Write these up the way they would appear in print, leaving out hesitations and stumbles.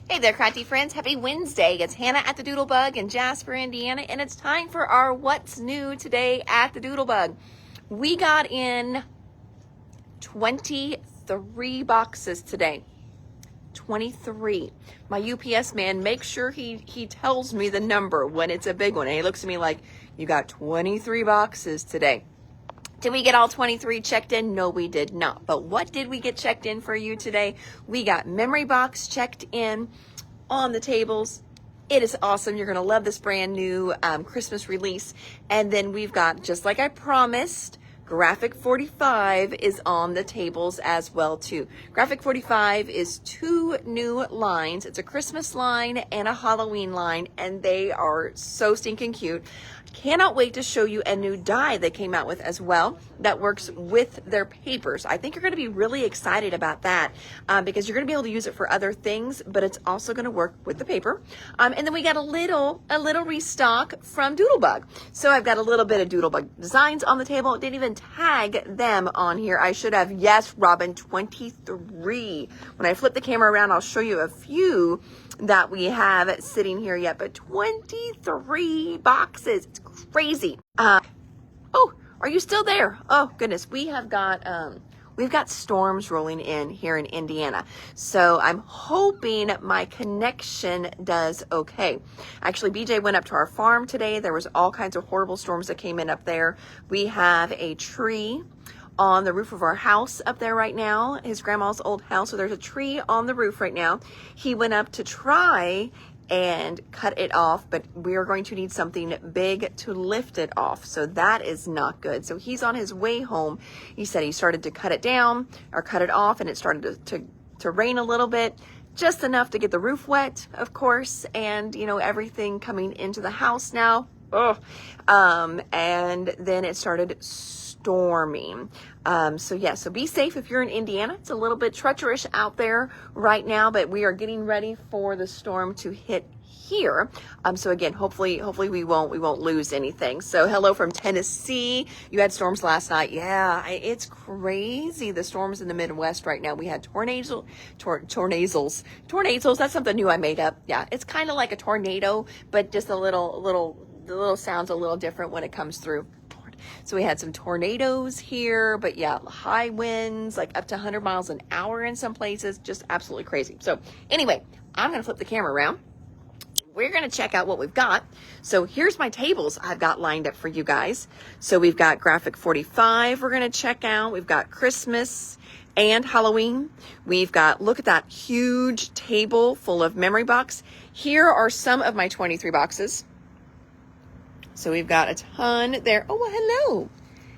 Hey there, crafty friends. Happy Wednesday. It's Hannah at the Doodlebug in Jasper, Indiana, and it's time for our What's New Today at the Doodlebug. We got in 23 boxes today. 23. My UPS man makes sure he tells me the number when it's a big one, and he looks at me like, you got 23 boxes today. Did we get all 23 checked in? No, we did not. But what did we get checked in for you today? We got Memory Box checked in on the tables. It is awesome. You're going to love this brand new Christmas release. And then we've got, just like I promised, Graphic 45 is on the tables as well too. Graphic 45 is two new lines. It's a Christmas line and a Halloween line, and they are so stinking cute. Cannot wait to show you a new die they came out with as well that works with their papers. I think you're going to be really excited about that because you're going to be able to use it for other things, but it's also going to work with the paper. And then we got a little restock from Doodlebug. So I've got a little bit of Doodlebug designs on the table. Didn't even tag them on here. I should have. Yes, Robin, 23. When I flip the camera around, I'll show you a few that we have sitting here yet, but 23 boxes. It's crazy. Oh, are you still there? Oh goodness, we've got storms rolling in here in Indiana. So I'm hoping my connection does okay. Actually, BJ went up to our farm today. There was all kinds of horrible storms that came in up there. We have a tree on the roof of our house up there right now, his grandma's old house. So there's a tree on the roof right now. He went up to try and cut it off, but we are going to need something big to lift it off. So that is not good. So he's on his way home. He said he started to cut it down or cut it off, and it started to rain a little bit, just enough to get the roof wet, of course, and everything coming into the house now. And then it started storming. So be safe if you're in Indiana. It's a little bit treacherous out there right now, but we are getting ready for the storm to hit here. So again, hopefully we won't lose anything. So hello from Tennessee. You had storms last night. Yeah, it's crazy. The storms in the Midwest right now. We had tornadoes. That's something new I made up. Yeah, it's kind of like a tornado, but just the little sounds a little different when it comes through. So we had some tornadoes here, but yeah, high winds, like up to 100 miles an hour in some places, just absolutely crazy. So anyway, I'm going to flip the camera around. We're going to check out what we've got. So here's my tables I've got lined up for you guys. So we've got Graphic 45 we're going to check out. We've got Christmas and Halloween. We've got, look at that huge table full of Memory Box. Here are some of my 23 boxes. So we've got a ton there. Oh, well, hello.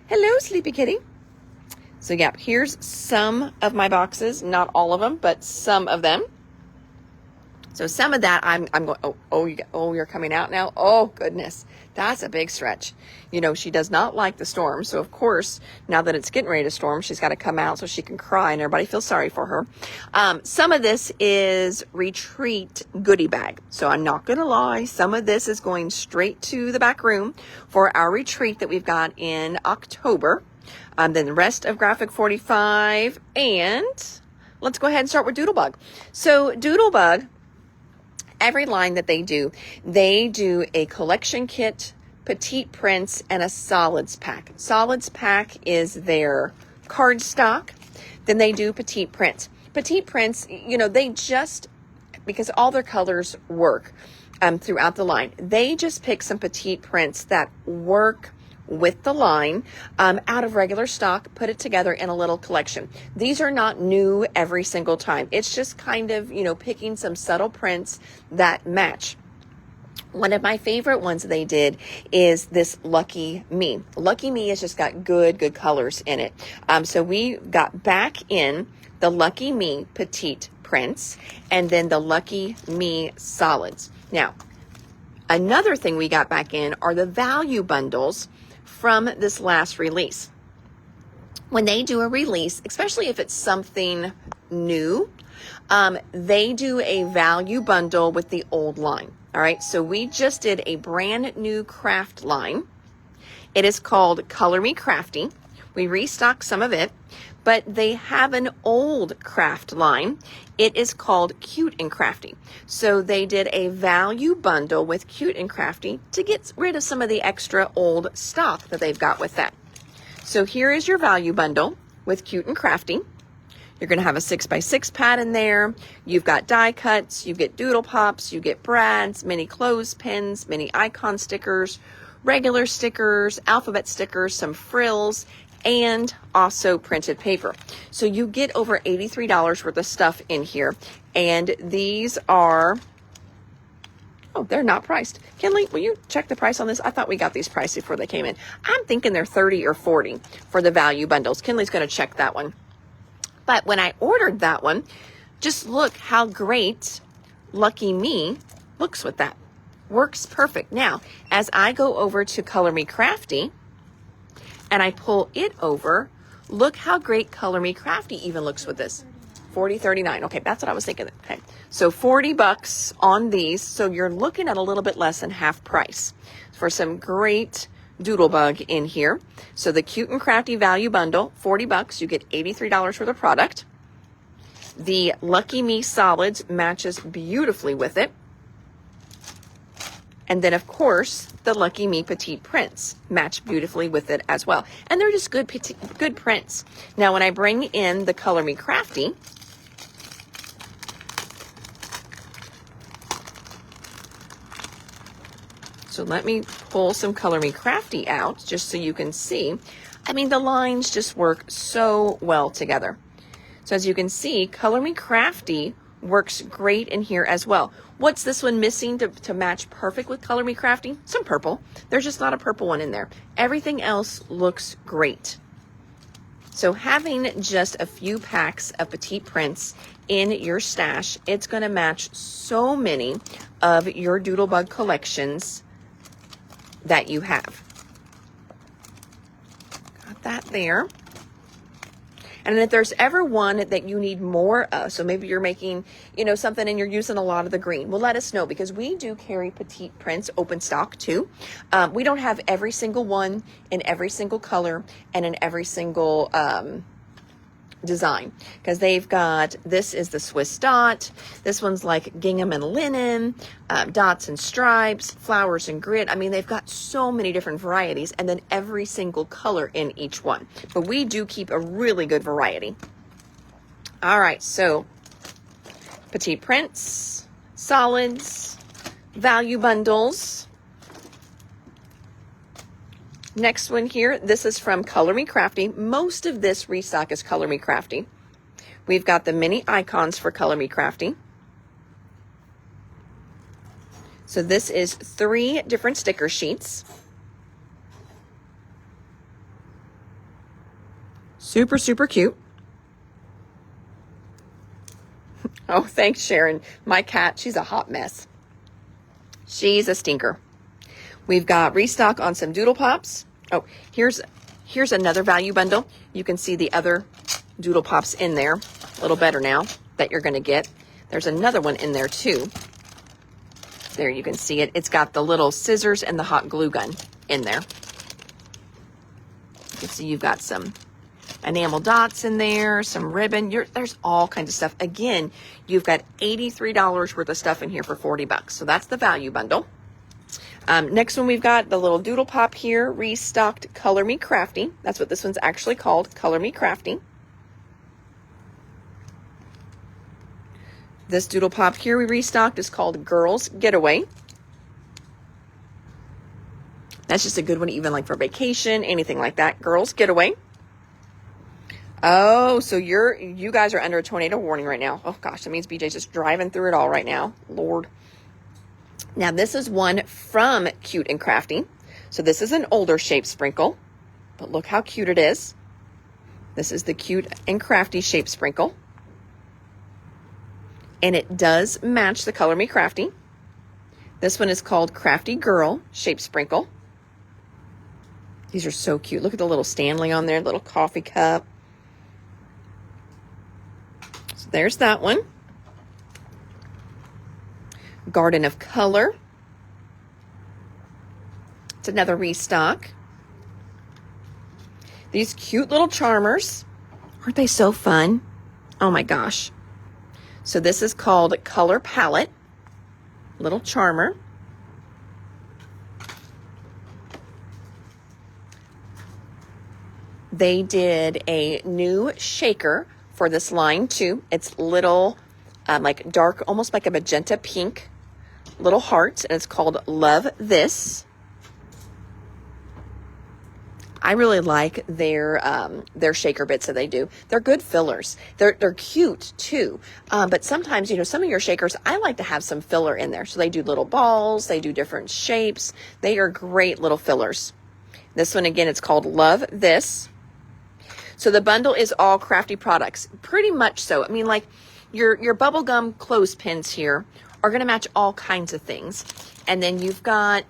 Hello, Sleepy Kitty. So yeah, here's some of my boxes. Not all of them, but some of them. So some of that I'm going, you're coming out now. Oh, goodness. That's a big stretch. She does not like the storm. So, of course, now that it's getting ready to storm, she's got to come out so she can cry and everybody feels sorry for her. Some of this is retreat goodie bag. So I'm not going to lie. Some of this is going straight to the back room for our retreat that we've got in October. Then the rest of Graphic 45. And let's go ahead and start with Doodlebug. So Doodlebug, every line that they do a collection kit, petite prints, and a solids pack. Solids pack is their cardstock. Then they do petite prints. Petite prints, they just, because all their colors work throughout the line, they just pick some petite prints that work with the line out of regular stock, put it together in a little collection. These are not new every single time. It's just kind of, picking some subtle prints that match. One of my favorite ones they did is this Lucky Me. Lucky Me has just got good colors in it. So we got back in the Lucky Me petite prints and then the Lucky Me solids. Now, another thing we got back in are the value bundles from this last release. When they do a release, especially if it's something new, they do a value bundle with the old line. All right, so we just did a brand new craft line. It is called Color Me Crafty. We restocked some of it, but they have an old craft line. It is called Cute and Crafty. So they did a value bundle with Cute and Crafty to get rid of some of the extra old stock that they've got with that. So here is your value bundle with Cute and Crafty. You're going to have a 6x6 pad in there. You've got die cuts, you get doodle pops, you get brads, mini clothespins, mini icon stickers, regular stickers, alphabet stickers, some frills, and also printed paper. So you get over $83 worth of stuff in here. And these are, oh, they're not priced. Kinley, will you check the price on this? I thought we got these priced before they came in. I'm thinking they're 30 or 40 for the value bundles. Kinley's going to check that one. But when I ordered that one, just look how great Lucky Me looks with that. Works perfect. Now, as I go over to Color Me Crafty and I pull it over, look how great Color Me Crafty even looks with this. $40.39. Okay, that's what I was thinking. Okay, so $40 on these. So you're looking at a little bit less than half price for some great Doodlebug in here. So the Cute and Crafty value bundle, $40. You get $83 worth of product. The Lucky Me solids matches beautifully with it. And then of course, the Lucky Me petite prints match beautifully with it as well. And they're just good prints. Now when I bring in the Color Me Crafty, so let me pull some Color Me Crafty out just so you can see. I mean, the lines just work so well together. So as you can see, Color Me Crafty works great in here as well. What's this one missing to match perfect with Color Me Crafty? Some purple. There's just not a purple one in there. Everything else looks great. So having just a few packs of petite prints in your stash, it's going to match so many of your Doodlebug collections that you have. Got that there. And if there's ever one that you need more of, so maybe you're making, something and you're using a lot of the green, well, let us know because we do carry petite prints open stock too. We don't have every single one in every single color and in every single design because they've got, this is the Swiss dot, this one's like gingham and linen, dots and stripes, flowers and grit. I mean, they've got so many different varieties and then every single color in each one, but we do keep a really good variety. All right, so petite prints, solids, value bundles. Next one here, this is from Color Me Crafty. Most of this restock is Color Me Crafty. We've got the mini icons for Color Me Crafty. So this is 3 different sticker sheets. Super, super cute. Oh, thanks, Sharon. My cat, she's a hot mess. She's a stinker. We've got restock on some Doodle Pops. Oh, here's another value bundle. You can see the other Doodle Pops in there. A little better now that you're going to get. There's another one in there too. There you can see it. It's got the little scissors and the hot glue gun in there. You can see you've got some enamel dots in there, some ribbon. There's all kinds of stuff. Again, you've got $83 worth of stuff in here for $40. So that's the value bundle. Next one, we've got the little Doodle Pop here, restocked Color Me Crafty. That's what this one's actually called, Color Me Crafty. This Doodle Pop here we restocked is called Girls Getaway. That's just a good one, even like for vacation, anything like that. Girls Getaway. Oh, so you guys are under a tornado warning right now. Oh gosh, that means BJ's just driving through it all right now. Lord. Now this is one from Cute and Crafty. So this is an older shape sprinkle, but look how cute it is. This is the Cute and Crafty shape sprinkle. And it does match the Color Me Crafty. This one is called Crafty Girl shape sprinkle. These are so cute. Look at the little Stanley on there, little coffee cup. So there's that one. Garden of Color. It's another restock. these cute little charmers. Aren't they so fun? Oh my gosh. So this is called Color Palette. Little charmer. They did a new shaker for this line too. It's little, like dark, almost like a magenta pink little heart, and it's called Love This. I really like their shaker bits that they do. They're good fillers. They're cute too. But sometimes, you know, some of your shakers, I like to have some filler in there. So they do little balls. They do different shapes. They are great little fillers. This one, again, it's called Love This. So the bundle is all Crafty products. Pretty much so. I mean, like your bubblegum clothespins here are going to match all kinds of things. And then you've got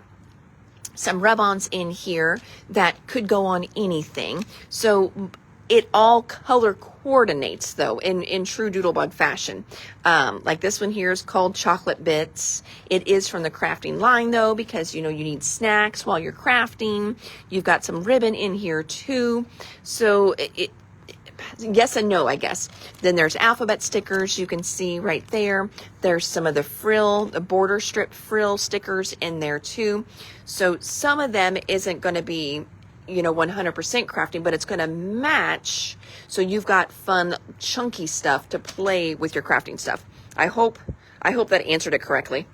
some rub-ons in here that could go on anything. So it all color coordinates though in true Doodlebug fashion. Like this one here is called Chocolate Bits. It is from the crafting line though, because you know you need snacks while you're crafting. You've got some ribbon in here too. So it yes and no, I guess. Then there's alphabet stickers you can see right there. There's some of the frill, the border strip frill stickers in there too. So some of them isn't going to be, you know, 100% crafting, but it's going to match. So you've got fun, chunky stuff to play with your crafting stuff. I hope that answered it correctly.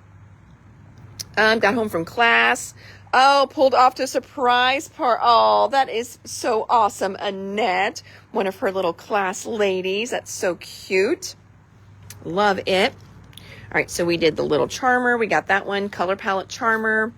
Got home from class. Oh, pulled off to surprise part. Oh, that is so awesome. Annette, one of her little class ladies. That's so cute. Love it. All right, so we did the little charmer. We got that one, Color Palette Charmer.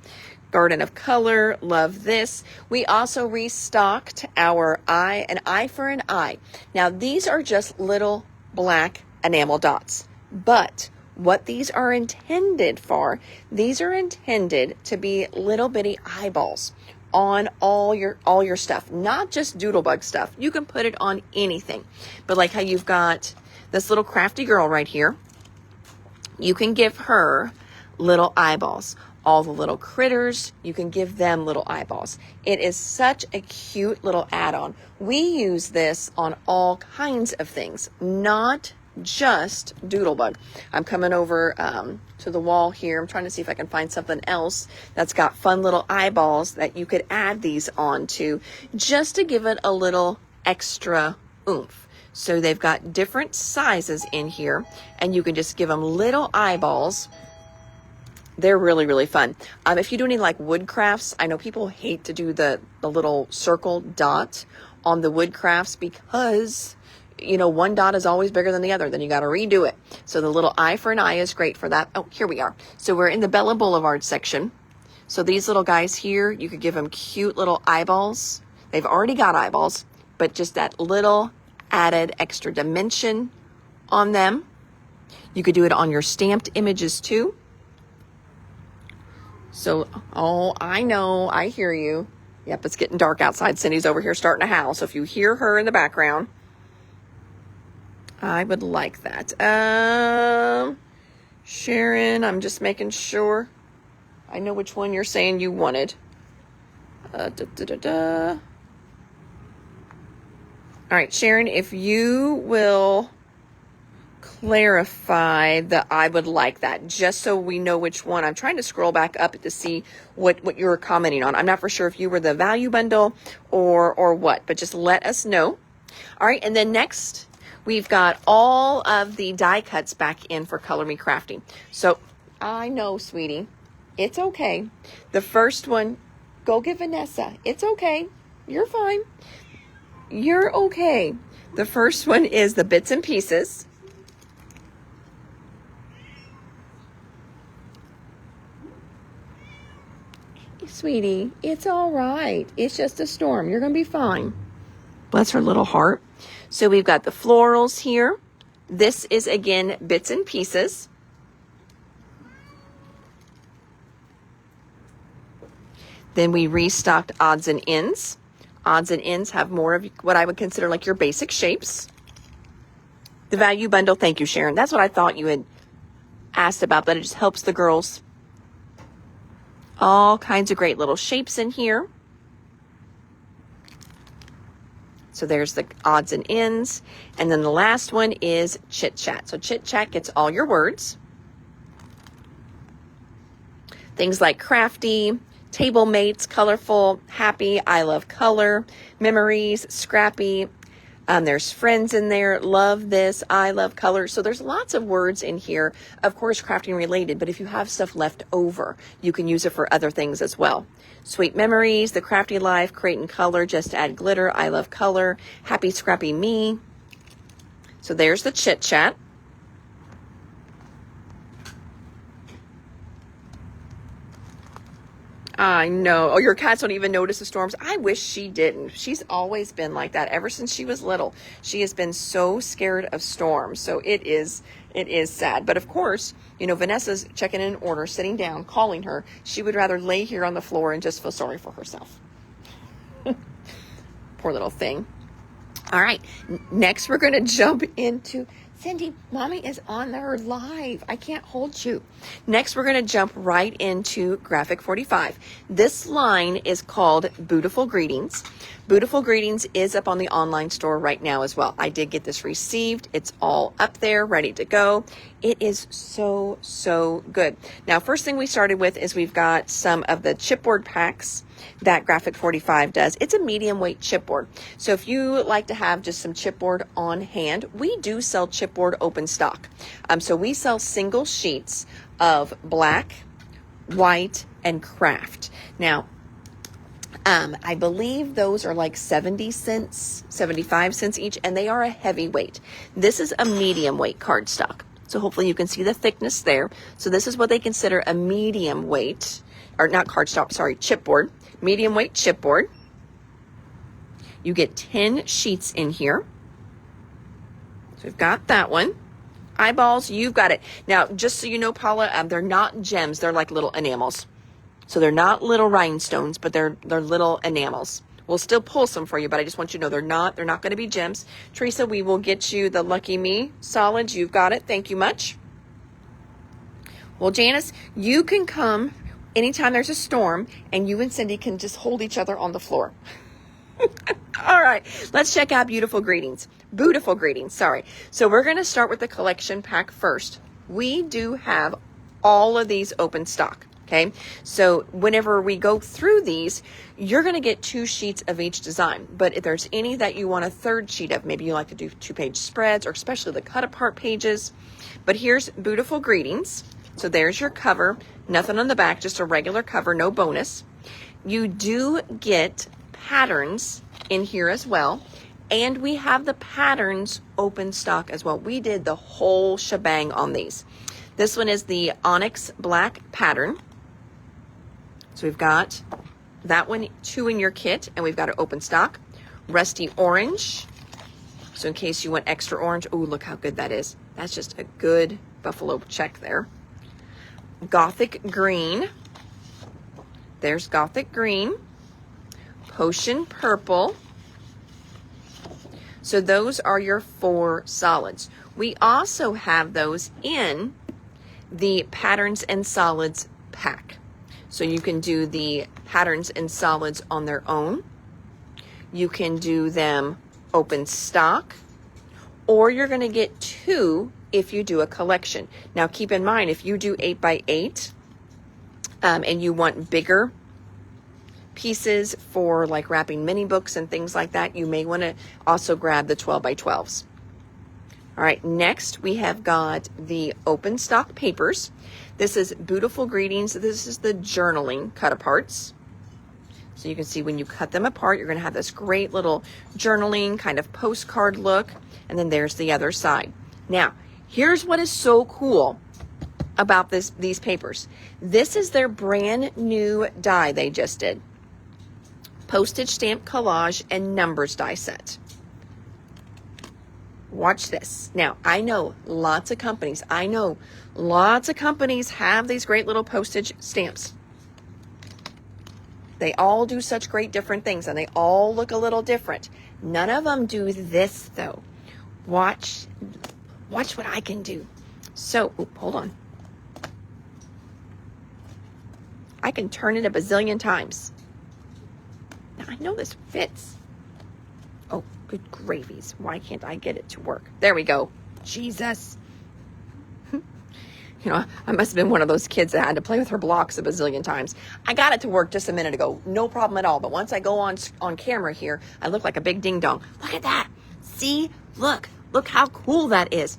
Garden of Color. Love this. We also restocked our an eye for an eye. Now, these are just little black enamel dots, but what these are intended for, these are intended to be little bitty eyeballs on all your stuff, not just Doodlebug stuff. You can put it on anything. But like how you've got this little crafty girl right here, you can give her little eyeballs. All the little critters, you can give them little eyeballs. It is such a cute little add-on. We use this on all kinds of things, not just Doodlebug. I'm coming over to the wall here. I'm trying to see if I can find something else that's got fun little eyeballs that you could add these on to, just to give it a little extra oomph. So they've got different sizes in here, and you can just give them little eyeballs. They're really, really fun. If you do any like wood crafts, I know people hate to do the little circle dot on the wood crafts because, you know, one dot is always bigger than the other. Then you got to redo it. So the little eye for an eye is great for that. Oh, here we are. So we're in the Bella Boulevard section. So these little guys here, you could give them cute little eyeballs. They've already got eyeballs, but just that little added extra dimension on them. You could do it on your stamped images too. So, oh, I know, I hear you. Yep, it's getting dark outside. Cindy's over here starting a howl. So if you hear her in the background, I would like that. Sharon, I'm just making sure I know which one you're saying you wanted. All right, Sharon, if you will clarify the I would like that, just so we know which one. I'm trying to scroll back up to see what you were commenting on. I'm not for sure if you were the value bundle or what, but just let us know. All right, and then next we've got all of the die cuts back in for Color Me Crafting. So I know, sweetie, it's okay. The first one, go get Vanessa. It's okay. You're fine. You're okay. The first one is the Bits and Pieces. Sweetie, it's all right. It's just a storm. You're going to be fine. Bless her little heart. So we've got the florals here. This is, again, Bits and Pieces. Then we restocked Odds and Ends. Odds and Ends have more of what I would consider like your basic shapes. The value bundle, thank you, Sharon. That's what I thought you had asked about, but it just helps the girls. All kinds of great little shapes in here. So there's the odds and ends. And then the last one is Chit Chat. So Chit Chat gets all your words. Things like crafty, table mates, colorful, happy, I love color, memories, scrappy. There's friends in there, love this, I love color. So there's lots of words in here, of course, crafting related, but if you have stuff left over, you can use it for other things as well. Sweet memories, the crafty life, create in color, just add glitter, I love color, happy, scrappy me. So there's the Chit Chat. I know. Oh, your cats don't even notice the storms. I wish she didn't. She's always been like that ever since she was little. She has been so scared of storms. So it is sad. But of course, you know, Vanessa's checking in order, sitting down, calling her. She would rather lay here on the floor and just feel sorry for herself. Poor little thing. All right. Next, we're going to jump into... Cindy, Mommy is on her live. I can't hold you. Next, we're going to jump right into Graphic 45. This line is called Beautiful Greetings. Beautiful Greetings is up on the online store right now as well. I did get this received. It's all up there, ready to go. It is so, so good. Now, first thing we started with is we've got some of the chipboard packs that Graphic 45 does. It's a medium weight chipboard. So if you like to have just some chipboard on hand, we do sell chipboard open stock. So we sell single sheets of black, white, and craft. Now, I believe those are like 70 cents, 75 cents each, and they are a heavy weight. This is a medium weight cardstock. So hopefully you can see the thickness there. So this is what they consider a medium weight, or not cardstock, sorry, chipboard. Medium weight chipboard. You get 10 sheets in here. So we've got that one. Eyeballs, you've got it. Now, just so you know, Paula, they're not gems. They're like little enamels. So they're not little rhinestones, but they're little enamels. We'll still pull some for you, but I just want you to know they're not going to be gems. Teresa, we will get you the Lucky Me solids. You've got it. Thank you much. Well, Janice, you can come anytime there's a storm, and you and Cindy can just hold each other on the floor. All right, let's check out Beautiful Greetings. Beautiful Greetings, sorry. So we're going to start with the collection pack first. We do have all of these open stock, okay? So whenever we go through these, you're going to get 2 sheets of each design. But if there's any that you want a 3rd sheet of, maybe you like to do 2-page spreads, or especially the cut-apart pages. But here's Beautiful Greetings. So there's your cover, nothing on the back, just a regular cover, no bonus. You do get patterns in here as well, and we have the patterns open stock as well. We did the whole shebang on these. This one is the Onyx Black pattern. So we've got that one, 2 in your kit, and we've got it open stock. Rusty Orange. So in case you want extra orange, oh, look how good that is. That's just a good buffalo check there. Gothic Green. There's Gothic Green. Potion Purple. So those are your 4 solids. We also have those in the Patterns and Solids pack. So you can do the Patterns and Solids on their own. You can do them open stock, or you're going to get 2 if you do a collection. Now keep in mind, if you do 8x8 and you want bigger pieces for like wrapping mini books and things like that, you may want to also grab the 12x12s. All right, next we have got the open stock papers. This is Beautiful Greetings. This is the journaling cut aparts. So you can see when you cut them apart, you're going to have this great little journaling kind of postcard look. And then there's the other side. Now, here's what is so cool about these papers. This is their brand new die they just did. Postage stamp collage and numbers die set. Watch this. Now, I know lots of companies have these great little postage stamps. They all do such great different things, and they all look a little different. None of them do this, though. Watch what I can do. So, hold on. I can turn it a bazillion times. Now, I know this fits. Oh, Good gravies. Why can't I get it to work? There we go. Jesus. You know, I must have been one of those kids that had to play with her blocks a bazillion times. I got it to work just a minute ago. No problem at all. But once I go on camera here, I look like a big ding dong. Look at that. See? Look how cool that is.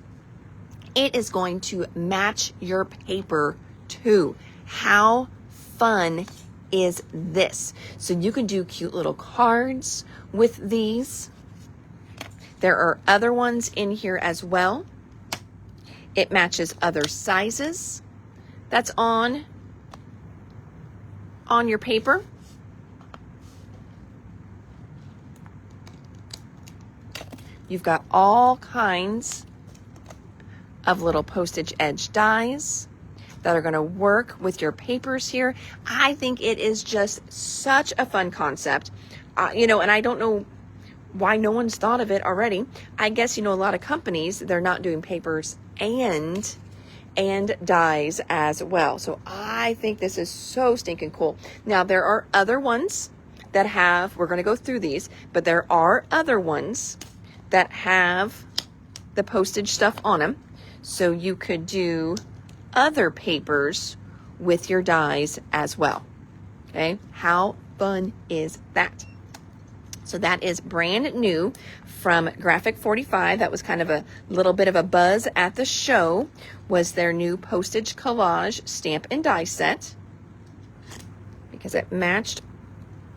It is going to match your paper too. How fun is this? So you can do cute little cards with these. There are other ones in here as well. It matches other sizes that's on your paper. You've got all kinds of little postage edge dies that are going to work with your papers here. I think it is just such a fun concept. You know, and I don't know why no one's thought of it already. I guess, you know, a lot of companies, they're not doing papers and dies as well. So I think this is so stinking cool. Now, there are other ones that have, we're going to go through these, but there are other ones that have the postage stuff on them. So you could do other papers with your dies as well. Okay, how fun is that? So that is brand new from Graphic 45. That was kind of a little bit of a buzz at the show, was their new postage collage stamp and die set, because it matched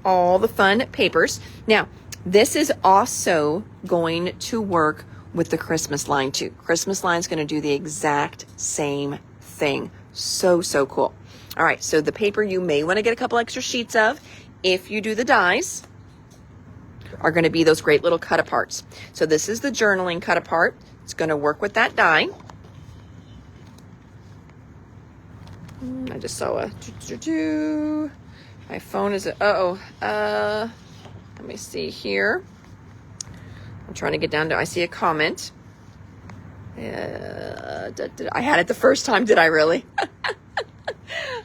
all the fun papers. Now, this is also going to work with the Christmas line too. Christmas line is going to do the exact same thing. So cool. All right, so the paper you may want to get a couple extra sheets of if you do the dies are going to be those great little cut aparts. So this is the journaling cut apart. It's going to work with that die. I just saw a my phone is let me see here. I'm trying to get down to, I see a comment. I had it the first time, did I really?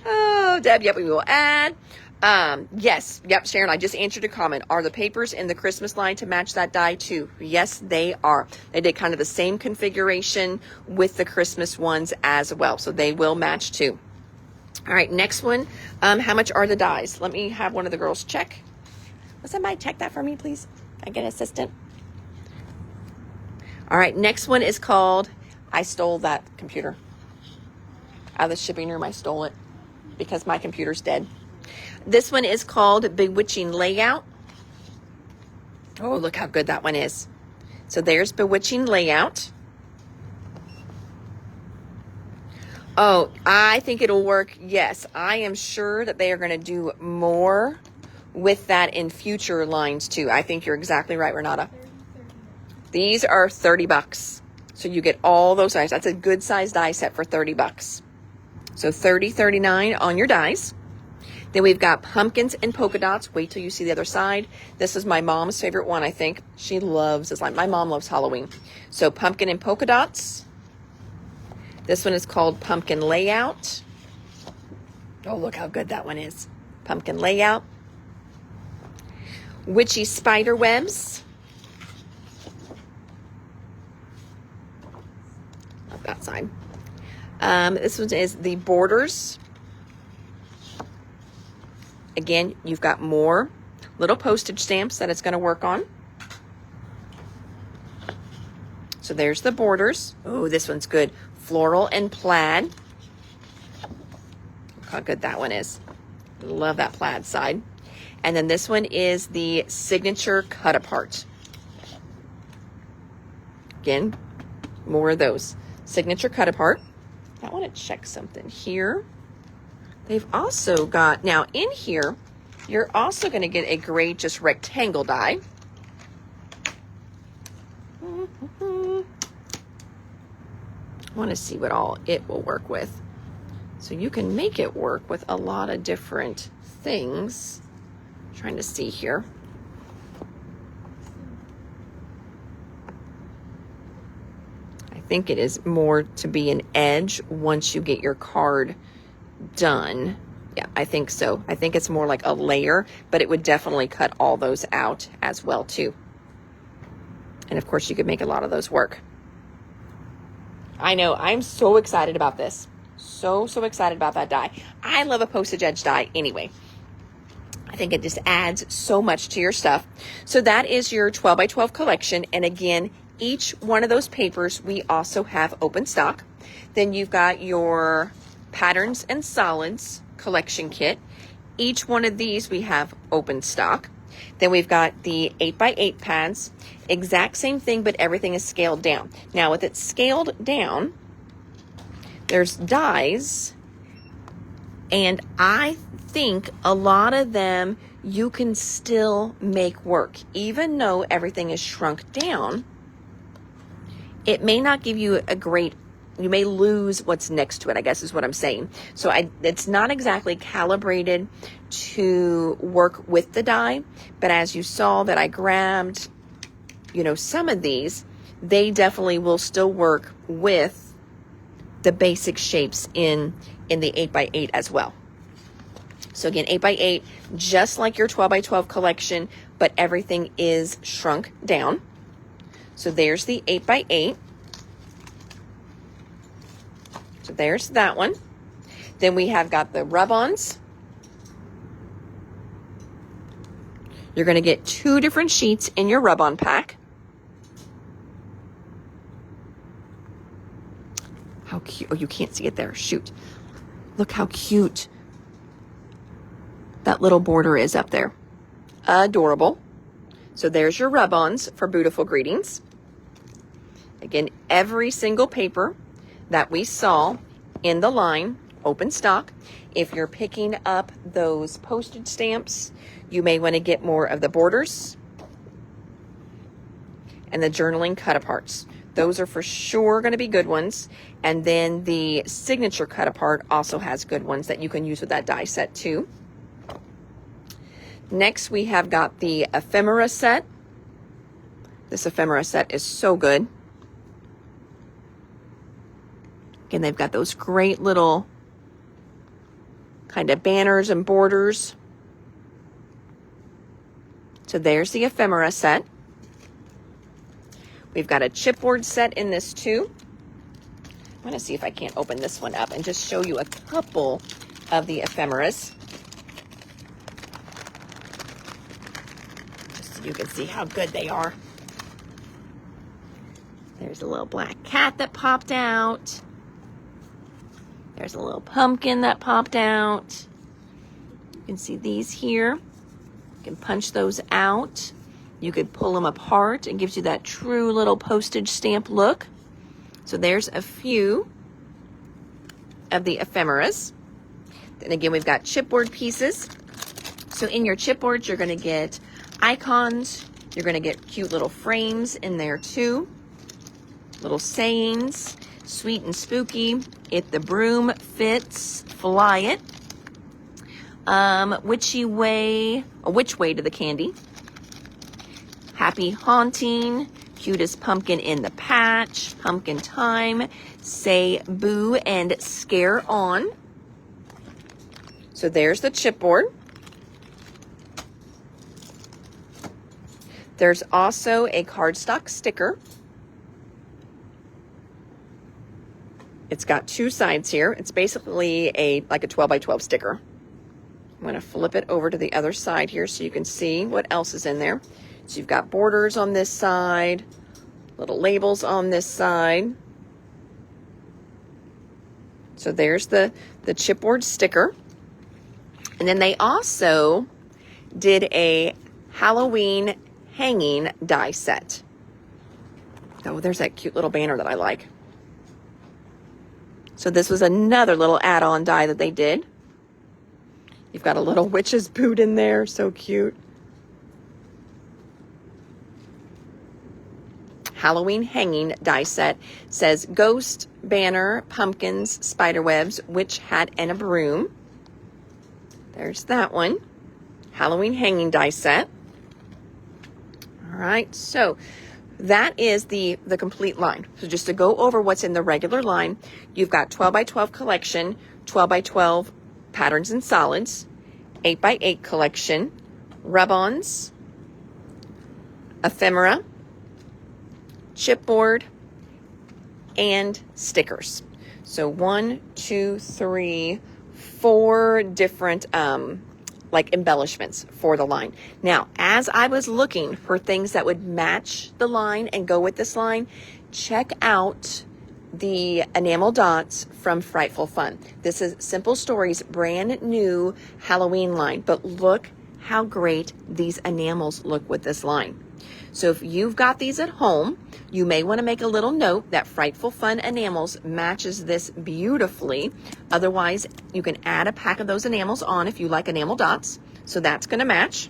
Oh, Deb, yep, we will add. Yes, yep, Sharon, I just answered a comment. Are the papers in the Christmas line to match that die too? Yes, they are. They did kind of the same configuration with the Christmas ones as well, so they will match too. All right, next one. How much are the dies? Let me have one of the girls check. Will somebody check that for me, please? Can I get an assistant? All right, next one is called, I stole that computer. Out of the shipping room, I stole it because my computer's dead. This one is called Bewitching Layout. Oh, look how good that one is. So there's Bewitching Layout. Oh, I think it'll work. Yes, I am sure that they are going to do more with that in future lines too. I think you're exactly right, Renata. These are $30. So you get all those dies. That's a good size die set for $30. So $30.39 on your dies. Then we've got pumpkins and polka dots. Wait till you see the other side. This is my mom's favorite one, I think. She loves this line. My mom loves Halloween. So pumpkin and polka dots. This one is called Pumpkin Layout. Oh, look how good that one is. Pumpkin Layout. Witchy Spider Webs. Not that side. This one is the Borders. Again, you've got more little postage stamps that it's going to work on. So there's the Borders. Oh, this one's good. Floral and Plaid. Look how good that one is. Love that plaid side. And then this one is the Signature Cut Apart. Again, more of those. Signature Cut Apart. I want to check something here. They've also got, now in here, you're also going to get a great just rectangle die. I want to see what all it will work with. So you can make it work with a lot of different things. I'm trying to see here. I think it is more to be an edge once you get your card done. Yeah, I think so. I think it's more like a layer, but it would definitely cut all those out as well too. And of course, you could make a lot of those work. I know, I'm so excited about this. So excited about that die. I love a postage edge die anyway. I think it just adds so much to your stuff. So that is your 12 by 12 collection. And again, each one of those papers, we also have open stock. Then you've got your patterns and solids collection kit. Each one of these we have open stock. Then we've got the 8x8 pads, exact same thing, but everything is scaled down. Now with it scaled down, there's dies, and I think a lot of them you can still make work. Even though everything is shrunk down, it may not give you a great, you may lose what's next to it, I guess is what I'm saying. So it's not exactly calibrated to work with the die, but as you saw that I grabbed, some of these, they definitely will still work with the basic shapes in the 8x8 as well. So again, 8x8, just like your 12x12 collection, but everything is shrunk down. So there's the 8x8. So there's that one. Then we have got the rub-ons. You're going to get 2 different sheets in your rub-on pack. How cute. Oh, you can't see it there. Shoot. Look how cute that little border is up there. Adorable. So there's your rub-ons for Beautiful Greetings. Again, every single paper that we saw in the line, open stock. If you're picking up those postage stamps, you may want to get more of the borders and the journaling cut-aparts. Those are for sure going to be good ones. And then the signature cut-apart also has good ones that you can use with that die set too. Next, we have got the ephemera set. This ephemera set is so good. Again, they've got those great little kind of banners and borders. So there's the ephemera set. We've got a chipboard set in this too. I'm going to see if I can't open this one up and just show you a couple of the ephemeras. Just so you can see how good they are. There's a little black cat that popped out. There's a little pumpkin that popped out. You can see these here. You can punch those out. You could pull them apart. It gives you that true little postage stamp look. So there's a few of the ephemeras. Then again, we've got chipboard pieces. So in your chipboards, you're going to get icons. You're going to get cute little frames in there too. Little sayings. Sweet and spooky. If the broom fits, fly it. Which way to the candy. Happy haunting. Cutest pumpkin in the patch. Pumpkin time. Say boo and scare on. So there's the chipboard. There's also a cardstock sticker. It's got 2 sides here. It's basically like a 12 by 12 sticker. I'm going to flip it over to the other side here so you can see what else is in there. So you've got borders on this side, little labels on this side. So there's the chipboard sticker. And then they also did a Halloween hanging die set. Oh, there's that cute little banner that I like. So this was another little add-on die that they did. You've got a little witch's boot in there, so cute. Halloween hanging die set says ghost, banner, pumpkins, spiderwebs, witch hat, and a broom. There's that one. Halloween hanging die set. All right, so that is the complete line. So just to go over what's in the regular line, you've got 12 by 12 collection, 12 by 12 patterns and solids, 8 by 8 collection, rub-ons, ephemera, chipboard, and stickers. So 1, 2, 3, 4 different like embellishments for the line. Now, as I was looking for things that would match the line and go with this line, check out the enamel dots from Frightful Fun. This is Simple Stories' brand new Halloween line, but look how great these enamels look with this line. So if you've got these at home, you may want to make a little note that Frightful Fun enamels matches this beautifully. Otherwise, you can add a pack of those enamels on if you like enamel dots. So that's going to match.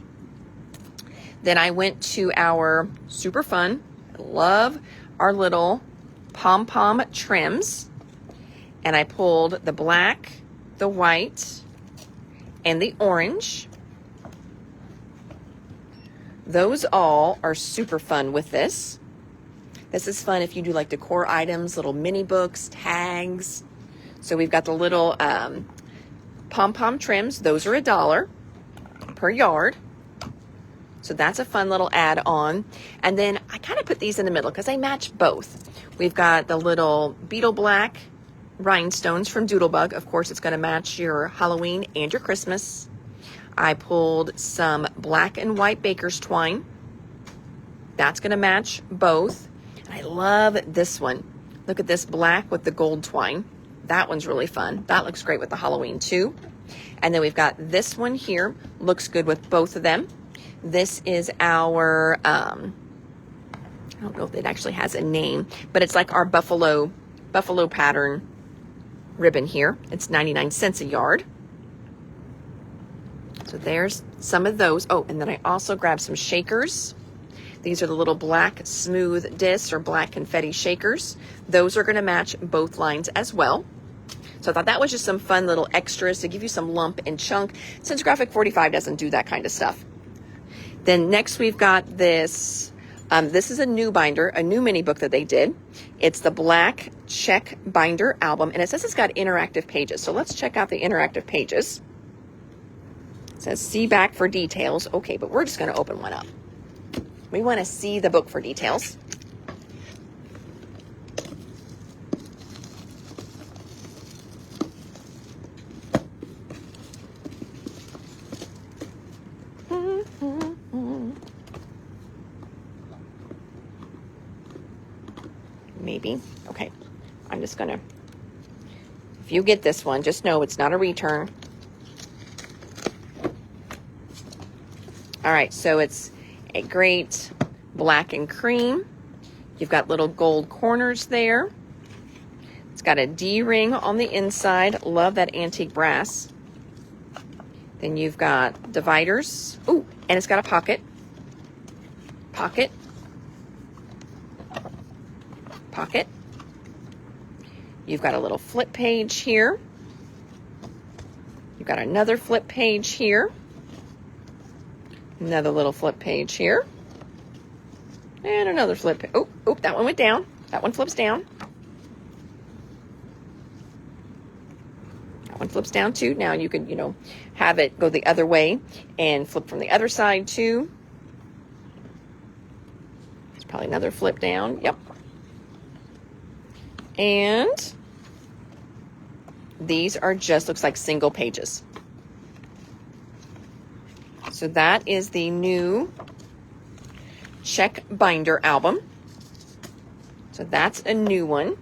Then I went to our super fun, I love our little pom-pom trims. And I pulled the black, the white, and the orange. Those all are super fun with this. This is fun if you do like decor items, little mini books, tags. So we've got the little pom-pom trims. Those are $1 per yard. So that's a fun little add-on. And then I kind of put these in the middle because they match both. We've got the little beetle black rhinestones from Doodlebug. Of course, it's going to match your Halloween and your Christmas. I pulled some black and white baker's twine. That's going to match both. And I love this one. Look at this black with the gold twine. That one's really fun. That looks great with the Halloween too. And then we've got this one here. Looks good with both of them. This is our, I don't know if it actually has a name, but it's like our buffalo pattern ribbon here. It's 99 cents a yard. So there's some of those. Oh, and then I also grabbed some shakers. These are the little black smooth discs or black confetti shakers. Those are going to match both lines as well. So I thought that was just some fun little extras to give you some lump and chunk, since Graphic 45 doesn't do that kind of stuff. Then next we've got this. This is a new binder, a new mini book that they did. It's the Black Check Binder album, and it says it's got interactive pages. So let's check out the interactive pages. It says see back for details. Okay, but we're just going to open one up. We want to see the book for details. Maybe. Okay. I'm just going to, if you get this one, just know it's not a return. All right, so it's a great black and cream. You've got little gold corners there. It's got a D ring on the inside. Love that antique brass. Then you've got dividers. Ooh, and it's got a pocket. Pocket. Pocket. You've got a little flip page here. You've got another flip page here. Another little flip page here. And another flip. Oh, that one went down. That one flips down. That one flips down too. Now you could, have it go the other way and flip from the other side too. There's probably another flip down. Yep. And these are just, looks like single pages. So that is the new Check Binder album. So that's a new one.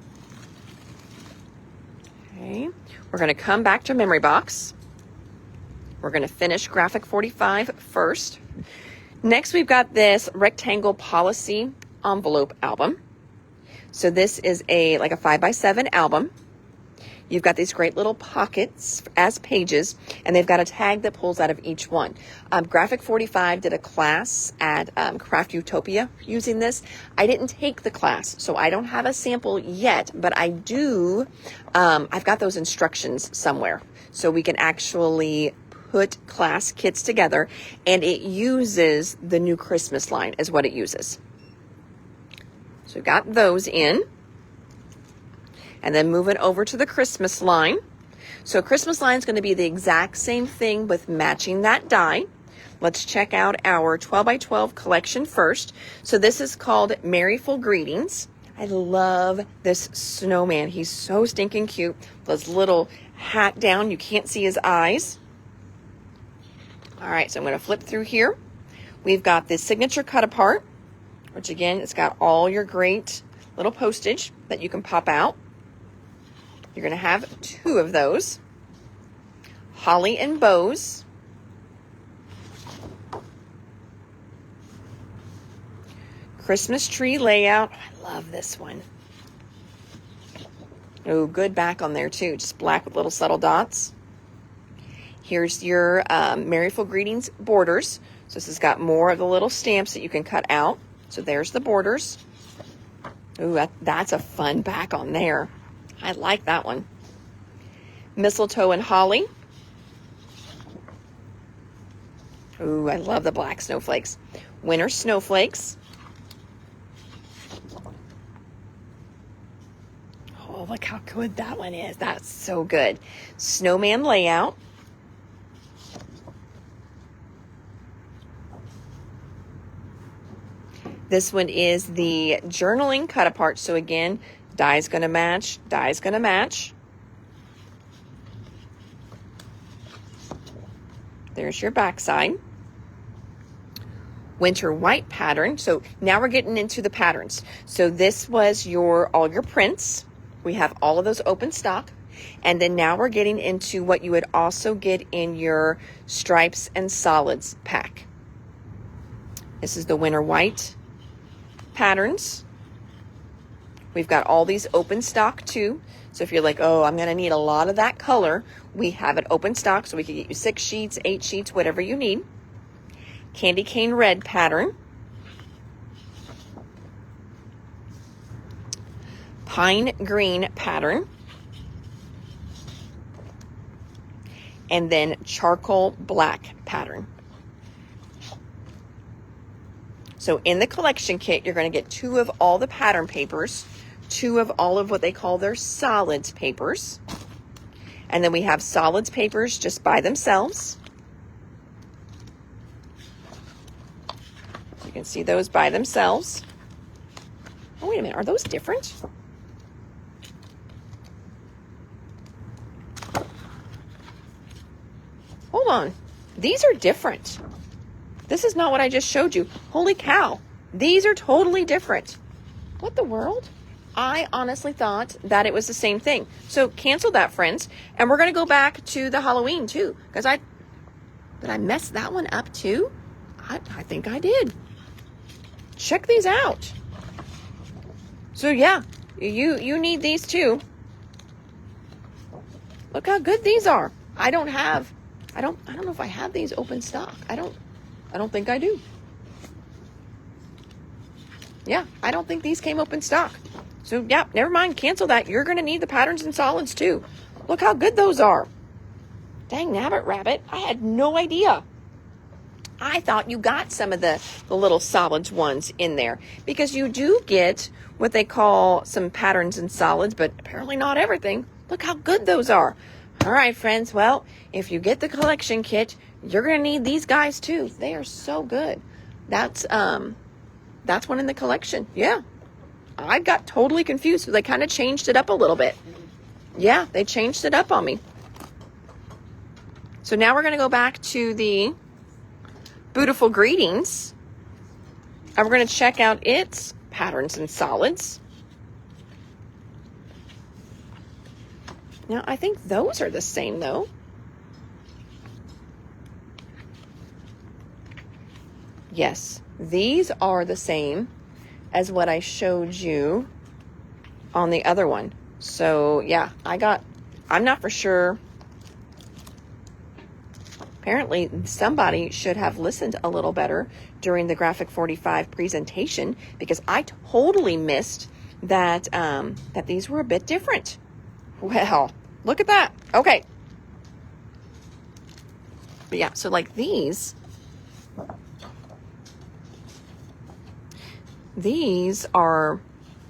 Okay. We're going to come back to Memory Box. We're going to finish Graphic 45 first. Next, we've got this Rectangle Policy Envelope album. So this is like a 5x7 album. You've got these great little pockets as pages, and they've got a tag that pulls out of each one. Graphic 45 did a class at Craft Utopia using this. I didn't take the class, so I don't have a sample yet, but I do. I've got those instructions somewhere, so we can actually put class kits together, and it uses the new Christmas line is what it uses. So we've got those in. And then moving over to the Christmas line. So Christmas line is going to be the exact same thing with matching that die. let's check out our 12 by 12 collection first. So this is called Merryful Greetings. I love this snowman. He's so stinking cute. His little hat down. You can't see his eyes. All right, so I'm going to flip through here. We've got this signature cut apart, which again, it's got all your great little postage that you can pop out. You're going to have 2 of those. Holly and bows. Christmas tree layout. I love this one. Oh, good back on there too. Just black with little subtle dots. Here's your Merryful Greetings borders. So this has got more of the little stamps that you can cut out. So there's the borders. Ooh, that's a fun back on there. I like that one. Mistletoe and holly. Ooh, I love the black snowflakes. Winter snowflakes. Oh, look how good that one is. That's so good. Snowman layout. This one is the journaling cut apart. So again, die's going to match, die's going to match. There's your backside. Winter white pattern. So now we're getting into the patterns. So this was all your prints. We have all of those open stock. And then now we're getting into what you would also get in your stripes and solids pack. This is the winter white patterns. We've got all these open stock too. So if you're like, oh, I'm going to need a lot of that color, we have it open stock. So we can get you 6 sheets, 8 sheets, whatever you need. Candy cane red pattern. Pine green pattern. And then charcoal black pattern. So in the collection kit, you're going to get 2 of all the pattern papers, 2 of all of what they call their solids papers. And then we have solids papers just by themselves. You can see those by themselves. Oh, wait a minute. Are those different? Hold on. These are different. This is not what I just showed you. Holy cow. These are totally different. What the world? I honestly thought that it was the same thing. So cancel that, friends. And we're going to go back to the Halloween too. Because did I mess that one up too? I think I did. Check these out. So yeah, you need these too. Look how good these are. I don't know if I have these open stock. I don't think I do. Yeah, I don't think these came open stock. So yeah, never mind, cancel that. You're going to need the patterns and solids too. Look how good those are. Dang nabbit rabbit, I had no idea. I thought you got some of the little solids ones in there because you do get what they call some patterns and solids, but apparently not everything. Look how good those are. All right, friends. Well, if you get the collection kit, you're going to need these guys too. They are so good. That's one in the collection. Yeah. I got totally confused. They kind of changed it up a little bit. Yeah, they changed it up on me. So now we're going to go back to the Beautiful Greetings. And we're going to check out its patterns and solids. Now, I think those are the same, though. Yes, these are the same as what I showed you on the other one. So, yeah, I'm not for sure. Apparently, somebody should have listened a little better during the Graphic 45 presentation because I totally missed that, that these were a bit different. Well, look at that. Okay. But yeah, so like these are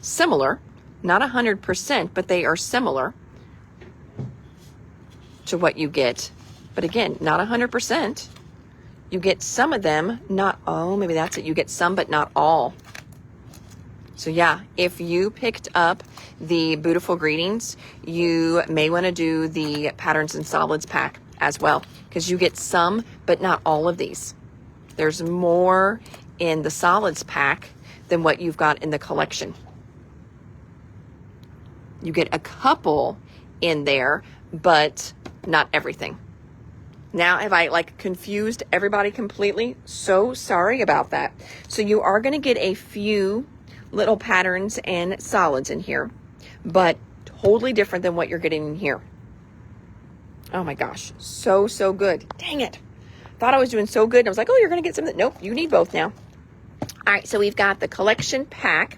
similar, not 100%, but they are similar to what you get. But again, not 100%. you get some of them, not, oh, maybe that's it. You get some, but not all. So yeah, if you picked up the Beautiful Greetings, you may want to do the Patterns and Solids pack as well, because you get some, but not all of these. There's more in the Solids pack than what you've got in the collection. You get a couple in there, but not everything. Now, have I like confused everybody completely? So sorry about that. So you are going to get a few little patterns and solids in here, but totally different than what you're getting in here. Oh my gosh, so good. Dang it. Thought I was doing so good. And I was like, oh, you're going to get some. Nope, you need both now. All right, so we've got the collection pack.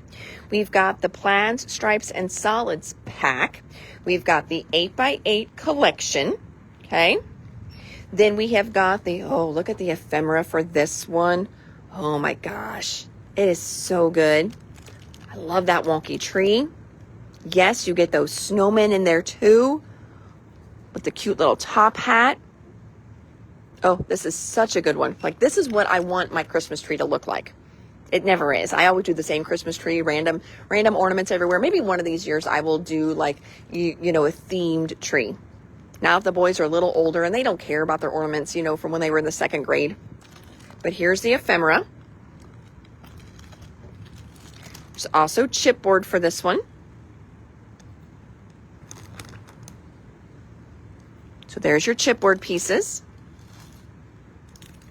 We've got the plaids, stripes, and solids pack. We've got the 8x8 collection, okay? Then we have got the, oh, look at the ephemera for this one. Oh my gosh, it is so good. I love that wonky tree. Yes, you get those snowmen in there too, with the cute little top hat. Oh, this is such a good one. Like, this is what I want my Christmas tree to look like. It never is. I always do the same Christmas tree, random ornaments everywhere. Maybe one of these years I will do like, you know, a themed tree. Now, if the boys are a little older and they don't care about their ornaments, you know, from when they were in the 2nd grade. But here's the ephemera. There's also chipboard for this one. So there's your chipboard pieces.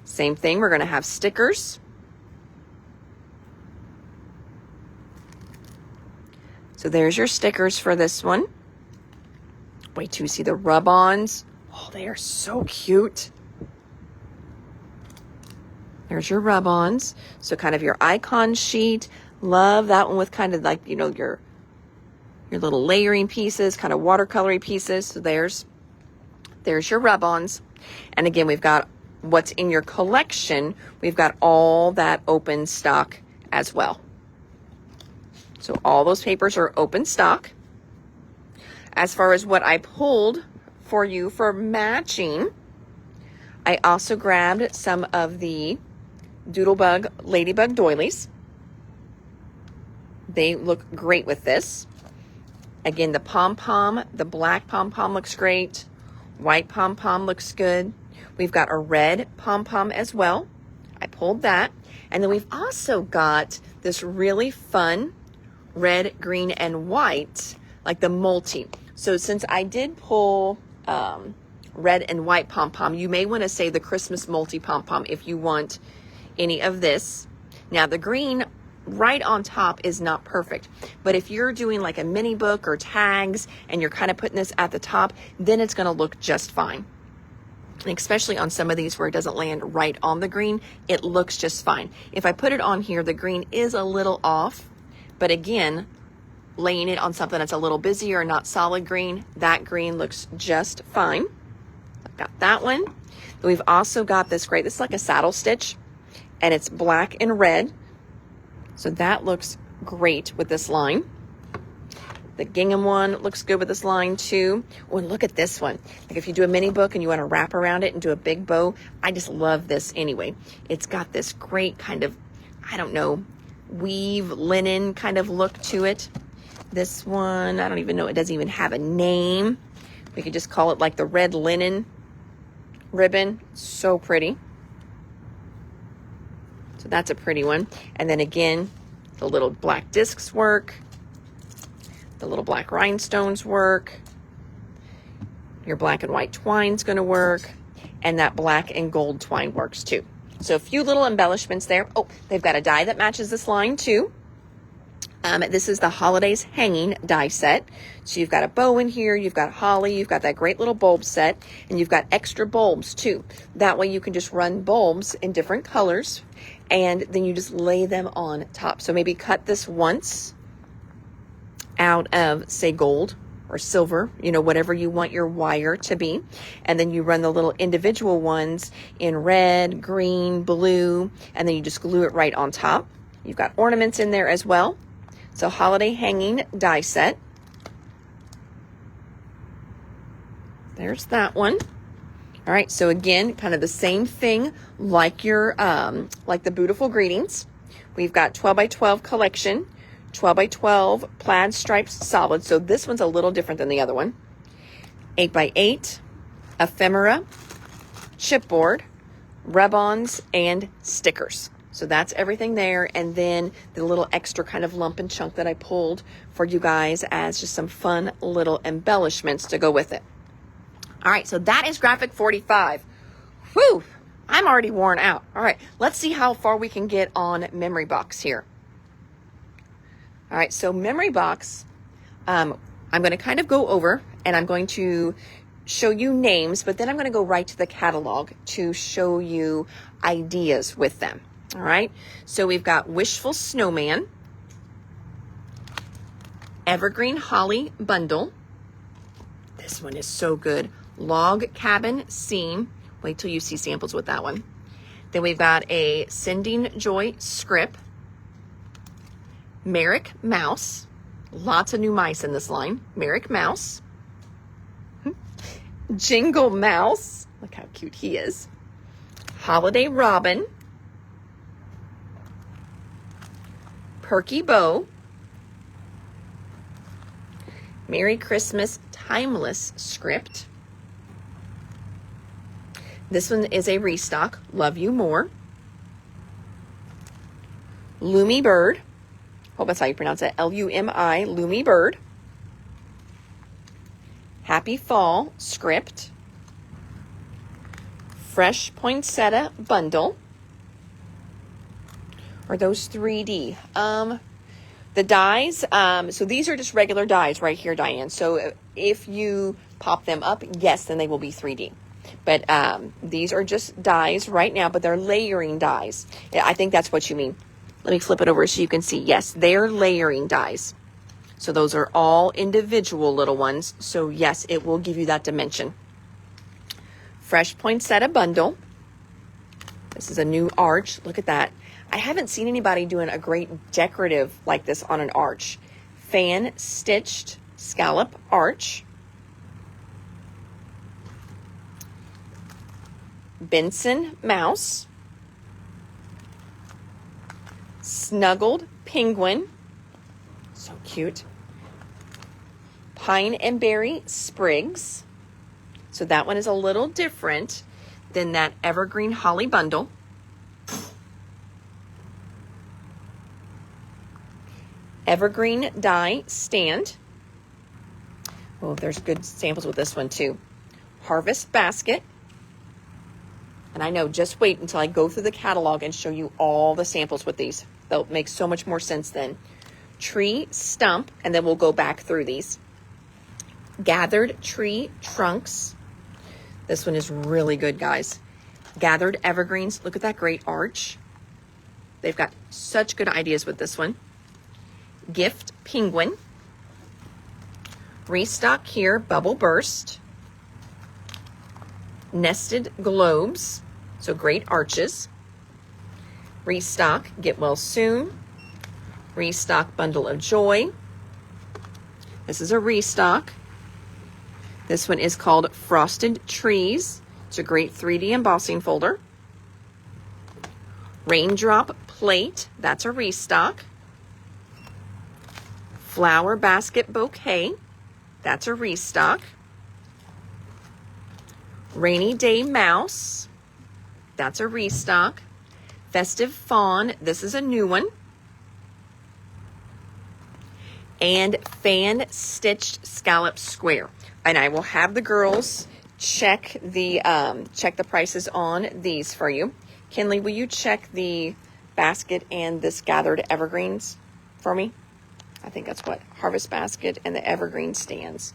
Same thing, we're going to have stickers. So there's your stickers for this one. Wait till you see the rub-ons. Oh, they are so cute. There's your rub-ons. So kind of your icon sheet. Love that one with kind of like, you know, your little layering pieces, kind of watercolory pieces. So there's your rub-ons. And again, we've got what's in your collection. We've got all that open stock as well. So all those papers are open stock. As far as what I pulled for you for matching, I also grabbed some of the Doodlebug Ladybug doilies. They look great with this. Again, the pom-pom, the black pom-pom looks great. White pom-pom looks good. We've got a red pom-pom as well. I pulled that. And then we've also got this really fun red, green, and white, like the multi. So since I did pull red and white pom-pom, you may want to say the Christmas multi pom-pom if you want any of this. Now the green right on top is not perfect, but if you're doing like a mini book or tags and you're kind of putting this at the top, then it's going to look just fine. And especially on some of these where it doesn't land right on the green, it looks just fine. If I put it on here, the green is a little off, but again, laying it on something that's a little busier, not solid green, that green looks just fine. I've got that one. Then we've also got this great, this is like a saddle stitch, and it's black and red. So that looks great with this line. The gingham one looks good with this line too. Oh, and look at this one. Like if you do a mini book and you want to wrap around it and do a big bow, I just love this anyway. It's got this great kind of, I don't know, weave linen kind of look to it. This one, I don't even know, it doesn't even have a name. We could just call it like the red linen ribbon. So pretty. So that's a pretty one. And then again, the little black discs work. The little black rhinestones work. Your black and white twine's going to work. And that black and gold twine works too. So a few little embellishments there. Oh, they've got a die that matches this line too. This is the Holidays Hanging die set. So you've got a bow in here, you've got holly, you've got that great little bulb set, and you've got extra bulbs too. That way you can just run bulbs in different colors, and then you just lay them on top. So maybe cut this once out of, say, gold or silver, you know, whatever you want your wire to be. And then you run the little individual ones in red, green, blue, and then you just glue it right on top. You've got ornaments in there as well. So Holiday Hanging die set. There's that one. All right, so again, kind of the same thing like your, like the Beautiful Greetings. We've got 12 by 12 collection, 12 by 12 plaid stripes solid. So this one's a little different than the other one. 8 by 8, ephemera, chipboard, rub-ons, and stickers. So that's everything there. And then the little extra kind of lump and chunk that I pulled for you guys as just some fun little embellishments to go with it. All right, so that is graphic 45. Whew, I'm already worn out. All right, let's see how far we can get on Memory Box here. All right, so Memory Box, I'm going to kind of go over and I'm going to show you names, but then I'm going to go right to the catalog to show you ideas with them. All right, so we've got Wishful Snowman, Evergreen Holly Bundle. This one is so good. Log Cabin Seam. Wait till you see samples with that one. Then we've got a Sending Joy Script. Merrick Mouse. Lots of new mice in this line. Merrick Mouse. Jingle Mouse. Look how cute he is. Holiday Robin. Perky Bow. Merry Christmas Timeless Script. This one is a restock. Love You More. Lumi Bird. Hope that's how you pronounce it. L-U-M-I, Lumi Bird. Happy Fall Script. Fresh Poinsettia Bundle. Are those 3D? The dies, so these are just regular dies right here, Diane. So if you pop them up, yes, then they will be 3D. But these are just dies right now, but they're layering dies. I think that's what you mean. Let me flip it over so you can see. Yes, they're layering dies. So those are all individual little ones. So yes, it will give you that dimension. Fresh Poinsettia Bundle. This is a new arch. Look at that. I haven't seen anybody doing a great decorative like this on an arch. Fan Stitched Scallop Arch. Benson Mouse. Snuggled Penguin. So cute. Pine and Berry Sprigs. So that one is a little different than that Evergreen Holly Bundle. Evergreen Die Stand. Oh, there's good samples with this one too. Harvest Basket. And I know, just wait until I go through the catalog and show you all the samples with these. They'll make so much more sense then. Tree Stump, and then we'll go back through these. Gathered Tree Trunks. This one is really good, guys. Gathered Evergreens. Look at that great arch. They've got such good ideas with this one. Gift Penguin. Restock here, Bubble Burst. Nested Globes. So great arches. Restock Get Well Soon. Restock Bundle of Joy. This is a restock. This one is called Frosted Trees. It's a great 3D embossing folder. Raindrop Plate. That's a restock. Flower Basket Bouquet. That's a restock. Rainy Day Mouse. That's a restock. Festive Fawn. This is a new one. And Fan Stitched Scallop Square. And I will have the girls check the prices on these for you. Kinley, will you check the basket and this Gathered Evergreens for me? I think that's what Harvest Basket and the Evergreen stands.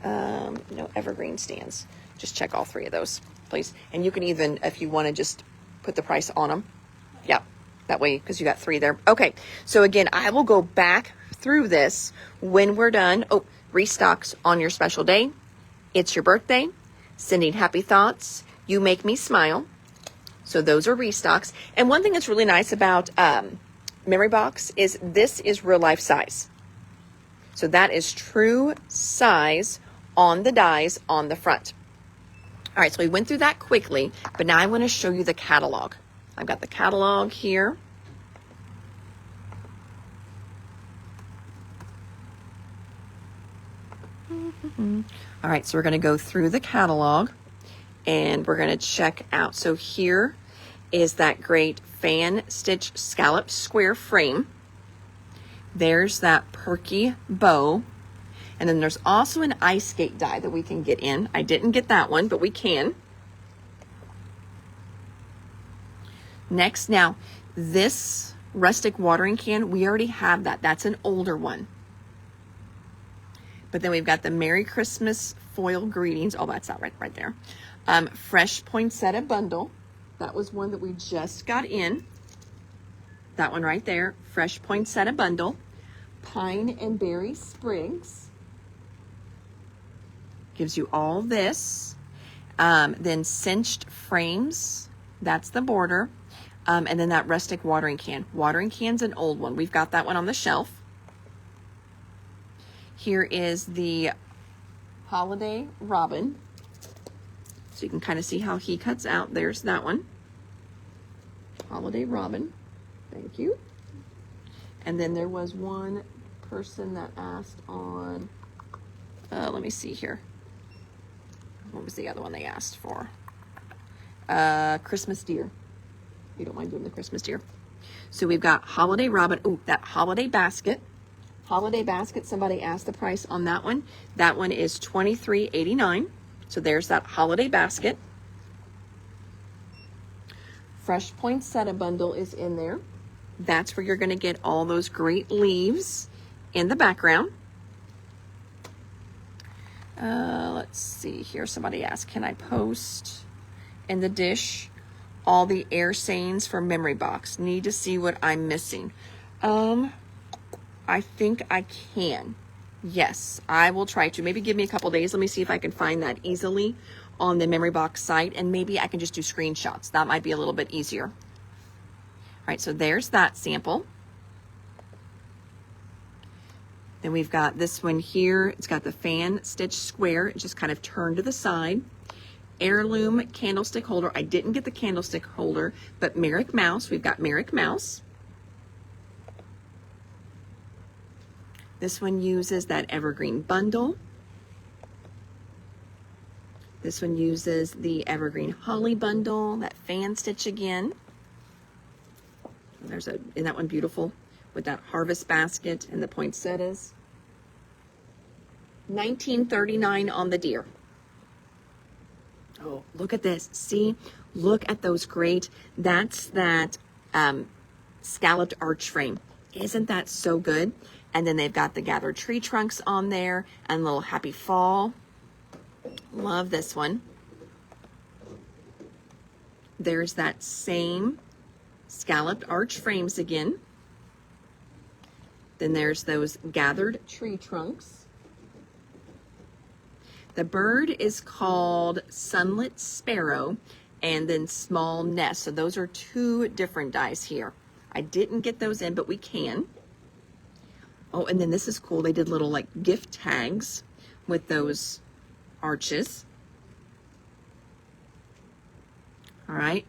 No, Evergreen stands. Just check all three of those, please. And you can even, if you want to, just put the price on them. Yeah, that way, because you got three there. Okay, so again, I will go back through this when we're done. Oh, restocks on your special day. It's your birthday. Sending happy thoughts. You make me smile. So those are restocks. And one thing that's really nice about Memory Box is this is real life size. So that is true size on the dies on the front. All right, so we went through that quickly, but now I want to show you the catalog. I've got the catalog here. All right, so we're going to go through the catalog and we're going to check out. So here is that great fan stitch scallop square frame. There's that perky bow. And then there's also an ice skate die that we can get in. I didn't get that one, but we can. Next, now, this rustic watering can, we already have that. That's an older one. But then we've got the Merry Christmas foil greetings. Oh, that's not right there. Fresh poinsettia bundle. That was one that we just got in. That one right there. Fresh poinsettia bundle. Pine and berry sprigs. Gives you all this. Then cinched frames. That's the border. And then that rustic watering can. Watering can's an old one. We've got that one on the shelf. Here is the Holiday Robin. So you can kind of see how he cuts out. There's that one. Holiday Robin. Thank you. And then there was one person that asked on, let me see here. What was the other one they asked for? Christmas deer. You don't mind doing the Christmas deer. So we've got Holiday Robin. Oh, that holiday basket. Holiday basket, somebody asked the price on that one. That one is $23.89. So there's that holiday basket. Fresh poinsettia bundle is in there. That's where you're going to get all those great leaves in the background. Let's see here. Somebody asked, can I post in the dish all the air sayings for Memory Box? Need to see what I'm missing. I think I can. Yes, I will try to. Maybe give me a couple days. Let me see if I can find that easily on the Memory Box site, and maybe I can just do screenshots. That might be a little bit easier. All right, so there's that sample. Then we've got this one here. It's got the fan stitch square. It's just kind of turned to the side. Heirloom candlestick holder. I didn't get the candlestick holder, but Merrick Mouse. We've got Merrick Mouse. This one uses that evergreen bundle. This one uses the evergreen holly bundle, that fan stitch again. Isn't that one beautiful with that harvest basket and the poinsettias? $19.39 on the deer. Oh, look at this. See, look at those great. That's that scalloped arch frame. Isn't that so good? And then they've got the gathered tree trunks on there and a little happy fall. Love this one. There's that same scalloped arch frames again. Then there's those gathered tree trunks. The bird is called Sunlit Sparrow and then Small Nest. So those are two different dies here. I didn't get those in, but we can. Oh, and then this is cool. They did little like gift tags with those arches. All right.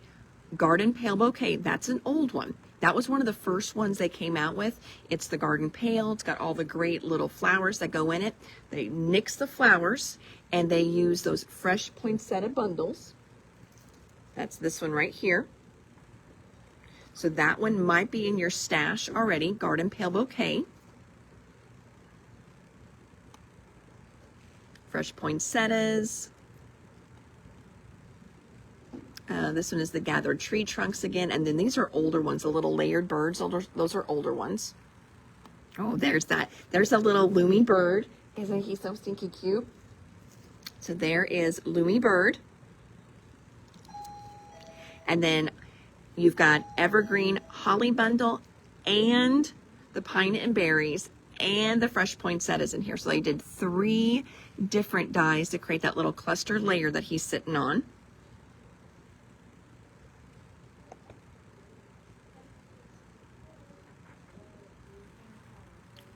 Garden Pail Bouquet. That's an old one. That was one of the first ones they came out with. It's the garden pail. It's got all the great little flowers that go in it. They nix the flowers and they use those fresh poinsettia bundles. That's this one right here. So that one might be in your stash already. Garden Pail Bouquet. Fresh poinsettias. This one is the gathered tree trunks again. And then these are older ones, the little layered birds. Those are older ones. Oh, there's that. There's a little Loomy bird. Isn't he so stinky cute? So there is Loomy bird. And then you've got evergreen holly bundle and the pine and berries and the fresh poinsettias in here. So they did 3 different dies to create that little cluster layer that he's sitting on.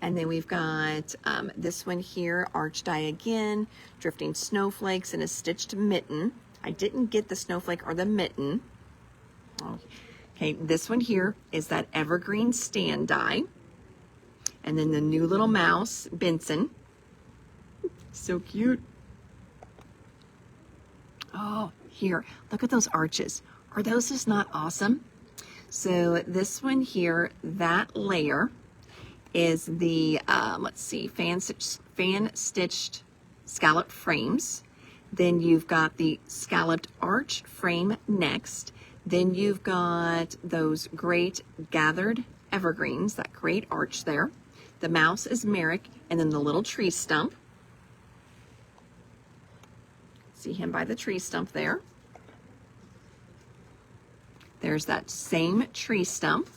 And then we've got this one here, arch die again, drifting snowflakes and a stitched mitten. I didn't get the snowflake or the mitten. Okay, this one here is that evergreen stand die. And then the new little mouse, Benson. So cute. Oh, here, look at those arches. Are those just not awesome? So this one here, that layer is the, let's see, fan stitched scallop frames. Then you've got the scalloped arch frame next. Then you've got those great gathered evergreens, that great arch there. The mouse is Merrick, and then the little tree stump. See him by the tree stump there. There's that same tree stump.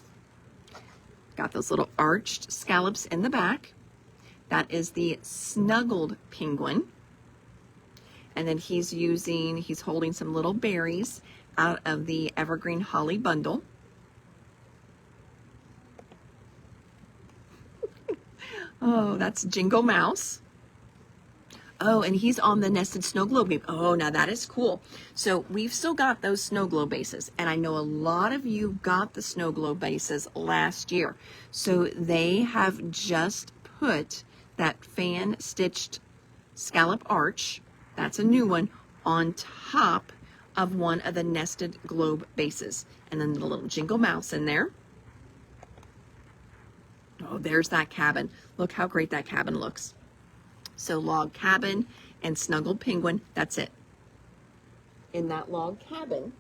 Got those little arched scallops in the back. That is the snuggled penguin. And then he's holding some little berries out of the evergreen holly bundle. Oh, that's Jingle Mouse. Oh, and he's on the nested snow globe game. Oh, now that is cool. So we've still got those snow globe bases, and I know a lot of you got the snow globe bases last year. So they have just put that fan stitched scallop arch, that's a new one, on top of one of the nested globe bases. And then the little Jingle Mouse in there. Oh, there's that cabin. Look how great that cabin looks. So log cabin and snuggled penguin, that's it. In that log cabin,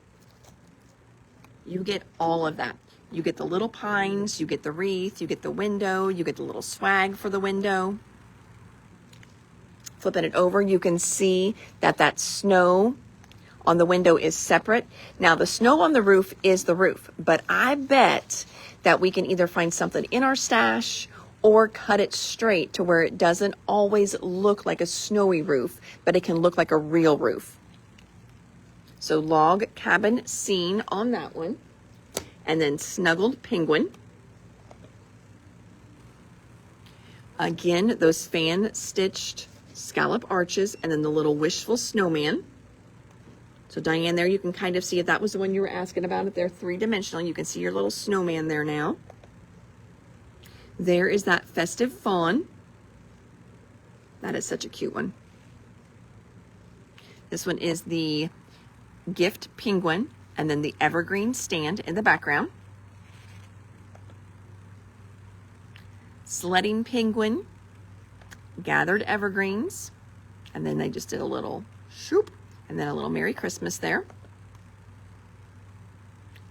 you get all of that. You get the little pines, you get the wreath, you get the window, you get the little swag for the window. Flipping it over, you can see that snow on the window is separate. Now the snow on the roof is the roof, but I bet that we can either find something in our stash or cut it straight to where it doesn't always look like a snowy roof, but it can look like a real roof. So log cabin scene on that one. And then snuggled penguin. Again, those fan stitched scallop arches, and then the little wishful snowman. So Diane, there you can kind of see it. That was the one you were asking about. If they're three-dimensional, you can see your little snowman there now. There is that festive fawn. That is such a cute one. This one is the gift penguin, and then the evergreen stand in the background. Sledding penguin, gathered evergreens, and then they just did a little shoop, and then a little Merry Christmas there.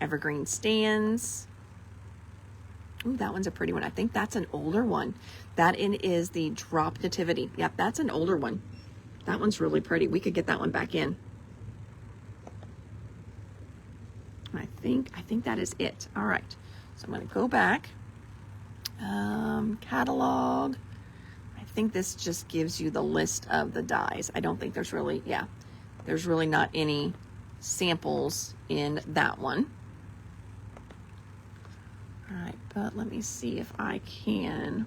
Evergreen stands. Ooh, that one's a pretty one. I think that's an older one. That is the drop nativity. Yep, that's an older one. That one's really pretty. We could get that one back in. I think that is it. All right. So I'm going to go back. Catalog. I think this just gives you the list of the dies. I don't think there's really, there's really not any samples in that one. All right, but let me see if I can.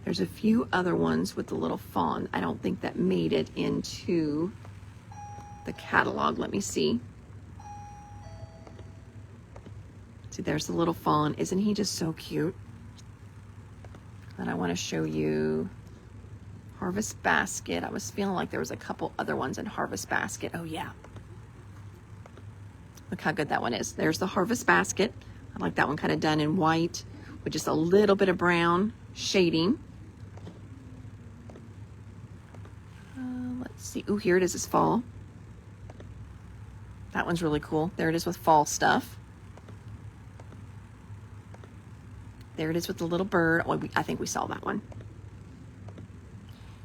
There's a few other ones with the little fawn. I don't think that made it into the catalog. Let me see. See, there's the little fawn. Isn't he just so cute? And I want to show you Harvest Basket. I was feeling like there was a couple other ones in Harvest Basket. Oh, yeah. Look how good that one is. There's the Harvest Basket. I like that one kind of done in white with just a little bit of brown shading. Let's see. Ooh, here it is. It's fall. That one's really cool. There it is with fall stuff. There it is with the little bird. Oh, I think we saw that one.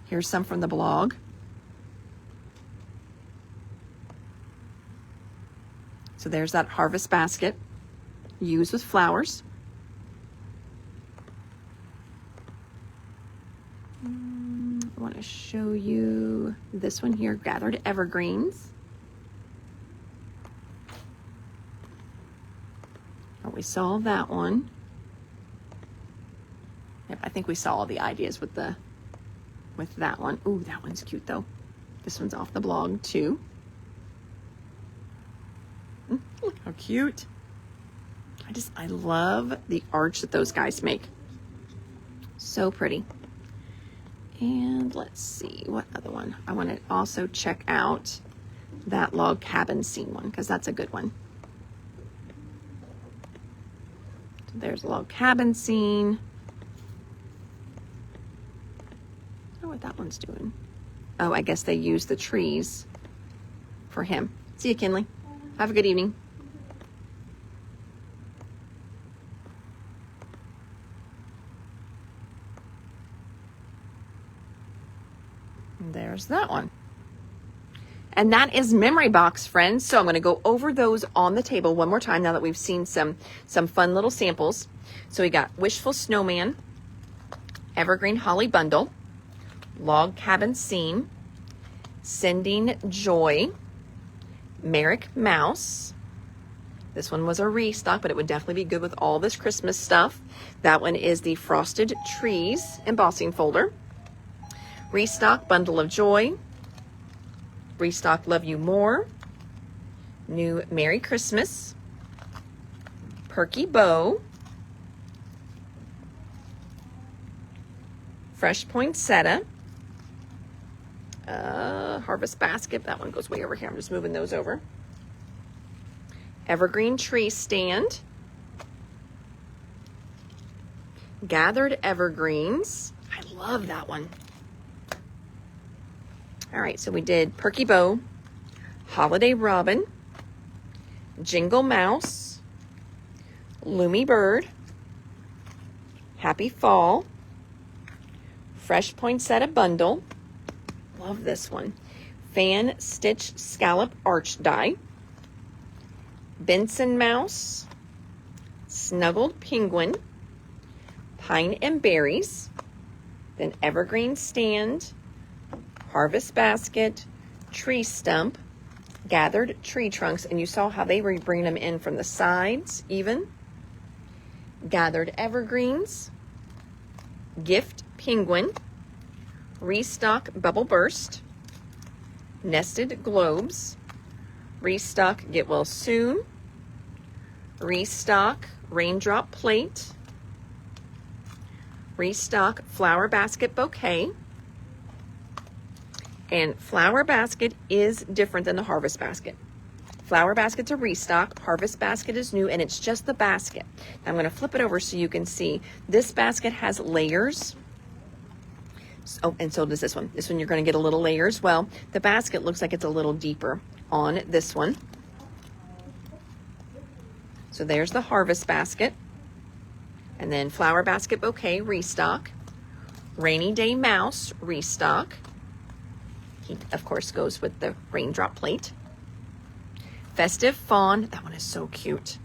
Here's some from the blog. So there's that Harvest Basket used with flowers. I want to show you this one here, Gathered Evergreens. Oh, we saw that one. Yep, I think we saw all the ideas with that one. Ooh, that one's cute though. This one's off the blog too. Look how cute. I love the arch that those guys make. So pretty. And let's see, what other one? I want to also check out that log cabin scene one, because that's a good one. So there's a log cabin scene. I don't know what that one's doing. Oh, I guess they use the trees for him. See you, Kinley. Have a good evening. There's that one. And that is Memory Box, friends. So I'm going to go over those on the table one more time now that we've seen some fun little samples. So we got Wishful Snowman, Evergreen Holly Bundle, Log Cabin Scene, Sending Joy, Merrick Mouse. This one was a restock, but it would definitely be good with all this Christmas stuff. That one is the Frosted Trees embossing folder. Restock Bundle of Joy, restock Love You More, new Merry Christmas, Perky Bow, Fresh Poinsettia, Harvest Basket, that one goes way over here, I'm just moving those over, Evergreen Tree Stand, Gathered Evergreens, I love that one. All right, so we did Perky Bow, Holiday Robin, Jingle Mouse, Loomy Bird, Happy Fall, Fresh Poinsettia Bundle, love this one, Fan Stitch Scallop Arch Die, Benson Mouse, Snuggled Penguin, Pine and Berries, then Evergreen Stand, Harvest Basket, Tree Stump, Gathered Tree Trunks, and you saw how they were bringing them in from the sides even. Gathered Evergreens, Gift Penguin, Restock Bubble Burst, Nested Globes, Restock Get Well Soon, Restock Raindrop Plate, Restock Flower Basket Bouquet. And Flower Basket is different than the Harvest Basket. Flower Basket's a restock, Harvest Basket is new, and it's just the basket. I'm going to flip it over so you can see. This basket has layers. Oh, and so does this one. This one you're going to get a little layer as well. The basket looks like it's a little deeper on this one. So there's the Harvest Basket. And then Flower Basket Bouquet, restock. Rainy Day Mouse, restock. He, of course, goes with the Raindrop Plate. Festive Fawn, that one is so cute.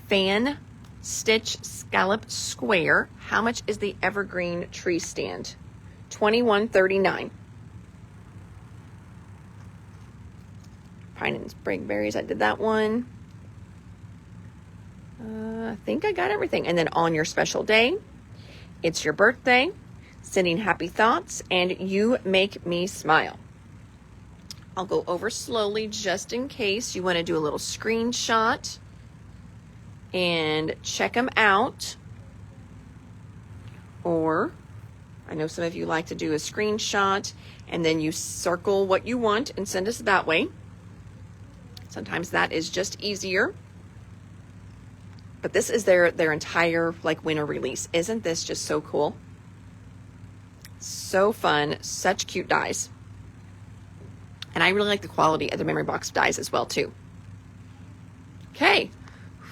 Fan Stitch Scallop Square. How much is the Evergreen Tree Stand? $21.39. Pine and Sprig Berries, I did that one. I think I got everything. And then On Your Special Day, It's Your Birthday, Sending Happy Thoughts, and You Make Me Smile. I'll go over slowly just in case you want to do a little screenshot and check them out. Or I know some of you like to do a screenshot and then you circle what you want and send us that way. Sometimes that is just easier. But this is their entire like winter release. Isn't this just so cool? So fun, such cute dies. And I really like the quality of the Memory Box dies as well too. Okay,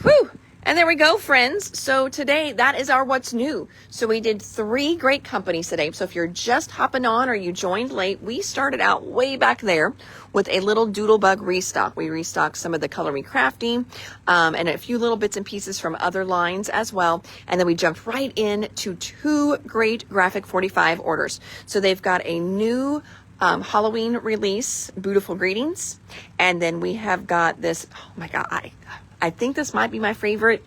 whew. And there we go, friends. So today, that is our What's New. So we did 3 great companies today. So if you're just hopping on or you joined late, we started out way back there with a little Doodlebug restock. We restocked some of the Color Me Crafty and a few little bits and pieces from other lines as well. And then we jumped right in to 2 great Graphic 45 orders. So they've got a new Halloween release, Beautiful Greetings. And then we have got this, oh my God, I think this might be my favorite,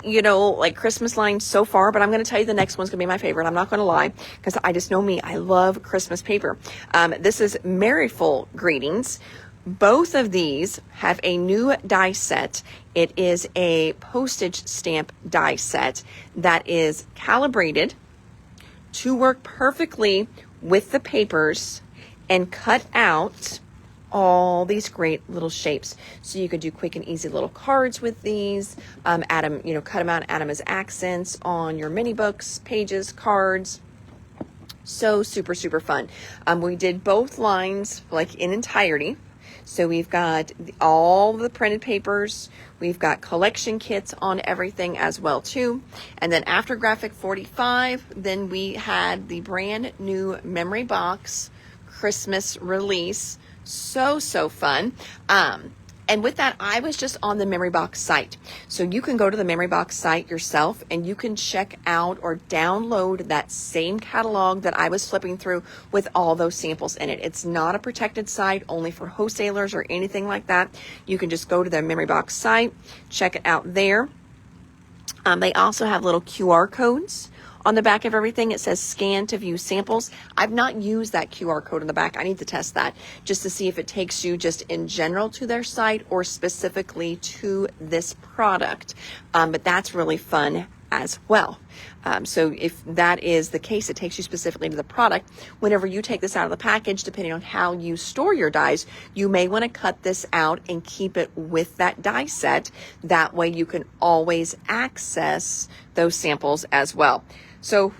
you know, like Christmas line so far, but I'm going to tell you the next one's going to be my favorite. I'm not going to lie, because I just know me. I love Christmas paper. This is Merryful Greetings Both of these have a new die set. It is a postage stamp die set that is calibrated to work perfectly with the papers and cut out all these great little shapes. So you could do quick and easy little cards with these. Add them, cut them out, add them as accents on your mini books, pages, cards. So super, super fun. We did both lines like in entirety. So we've got all the printed papers. We've got collection kits on everything as well too. And then after Graphic 45, then we had the brand new Memory Box Christmas release. So fun. And with that, I was just on the Memory Box site. So you can go to the Memory Box site yourself and you can check out or download that same catalog that I was flipping through with all those samples in it. It's not a protected site only for wholesalers or anything like that. You can just go to the Memory Box site, check it out there. They also have little QR codes on the back of everything. It says scan to view samples. I've not used that QR code on the back. I need to test that just to see if it takes you just in general to their site or specifically to this product. But that's really fun as well. So if that is the case, it takes you specifically to the product. Whenever you take this out of the package, depending on how you store your dies, you may want to cut this out and keep it with that die set. That way you can always access those samples as well. So,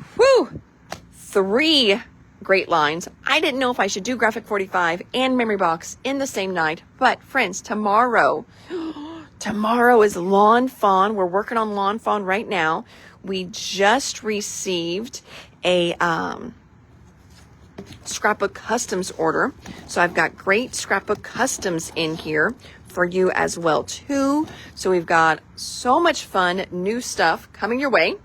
3 great lines. I didn't know if I should do Graphic 45 and Memory Box in the same night, but friends, tomorrow is Lawn Fawn. We're working on Lawn Fawn right now. We just received a Scrapbook Customs order. So I've got great Scrapbook Customs in here for you as well too. So we've got so much fun new stuff coming your way.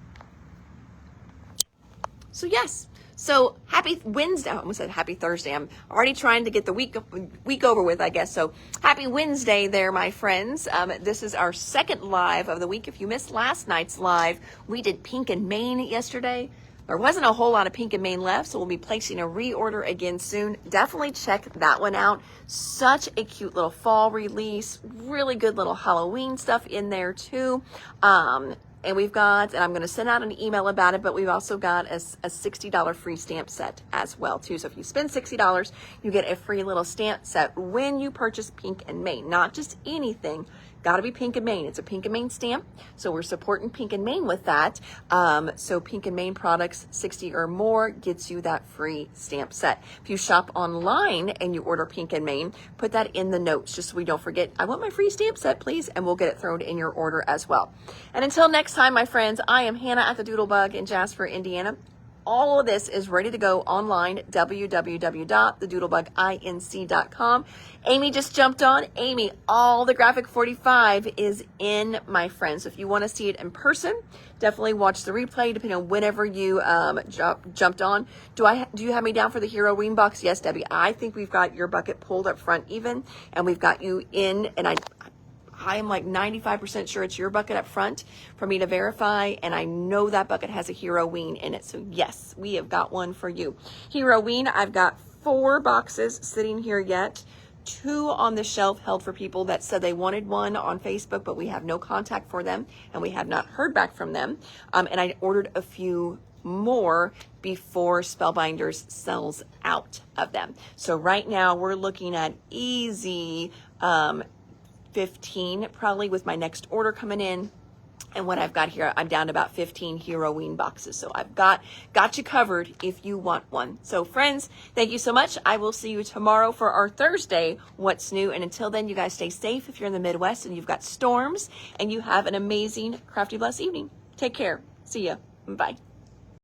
So yes, so happy Wednesday. I almost said happy Thursday. I'm already trying to get the week over with, I guess. So happy Wednesday there, my friends. This is our second live of the week. If you missed last night's live, we did Pink and Main yesterday. There wasn't a whole lot of Pink and Main left, so we'll be placing a reorder again soon. Definitely check that one out. Such a cute little fall release. Really good little Halloween stuff in there too. And we've got, and I'm going to send out an email about it, but we've also got a $60 free stamp set as well too. So if you spend $60, you get a free little stamp set when you purchase Pink and Main. Not just anything. Got to be Pink and Main. It's a Pink and Main stamp. So we're supporting Pink and Main with that. So Pink and Main products, 60 or more, gets you that free stamp set. If you shop online and you order Pink and Main, put that in the notes just so we don't forget, I want my free stamp set, please, and we'll get it thrown in your order as well. And until next time, my friends, I am Hannah at the Doodlebug in Jasper, Indiana. All of this is ready to go online, www.thedoodlebuginc.com. Amy just jumped on. Amy, all the Graphic 45 is in, my friends. So if you want to see it in person, definitely watch the replay, depending on whenever you jumped on. Do you have me down for the Hero-Ween box? Yes, Debbie. I think we've got your bucket pulled up front even, and we've got you in, and I am like 95% sure it's your bucket up front for me to verify, and I know that bucket has a Hero-Ween in it. So yes, we have got one for you. Hero-Ween, I've got 4 boxes sitting here yet. 2 on the shelf held for people that said they wanted one on Facebook, but we have no contact for them, and we have not heard back from them. And I ordered a few more before Spellbinders sells out of them. So right now we're looking at easy 15 probably with my next order coming in. And what I've got here, I'm down to about 15 Hero-Ween boxes. So I've got you covered if you want one. So friends, thank you so much. I will see you tomorrow for our Thursday What's New. And until then, you guys stay safe if you're in the Midwest and you've got storms, and you have an amazing Crafty Blessed evening. Take care. See ya. Bye.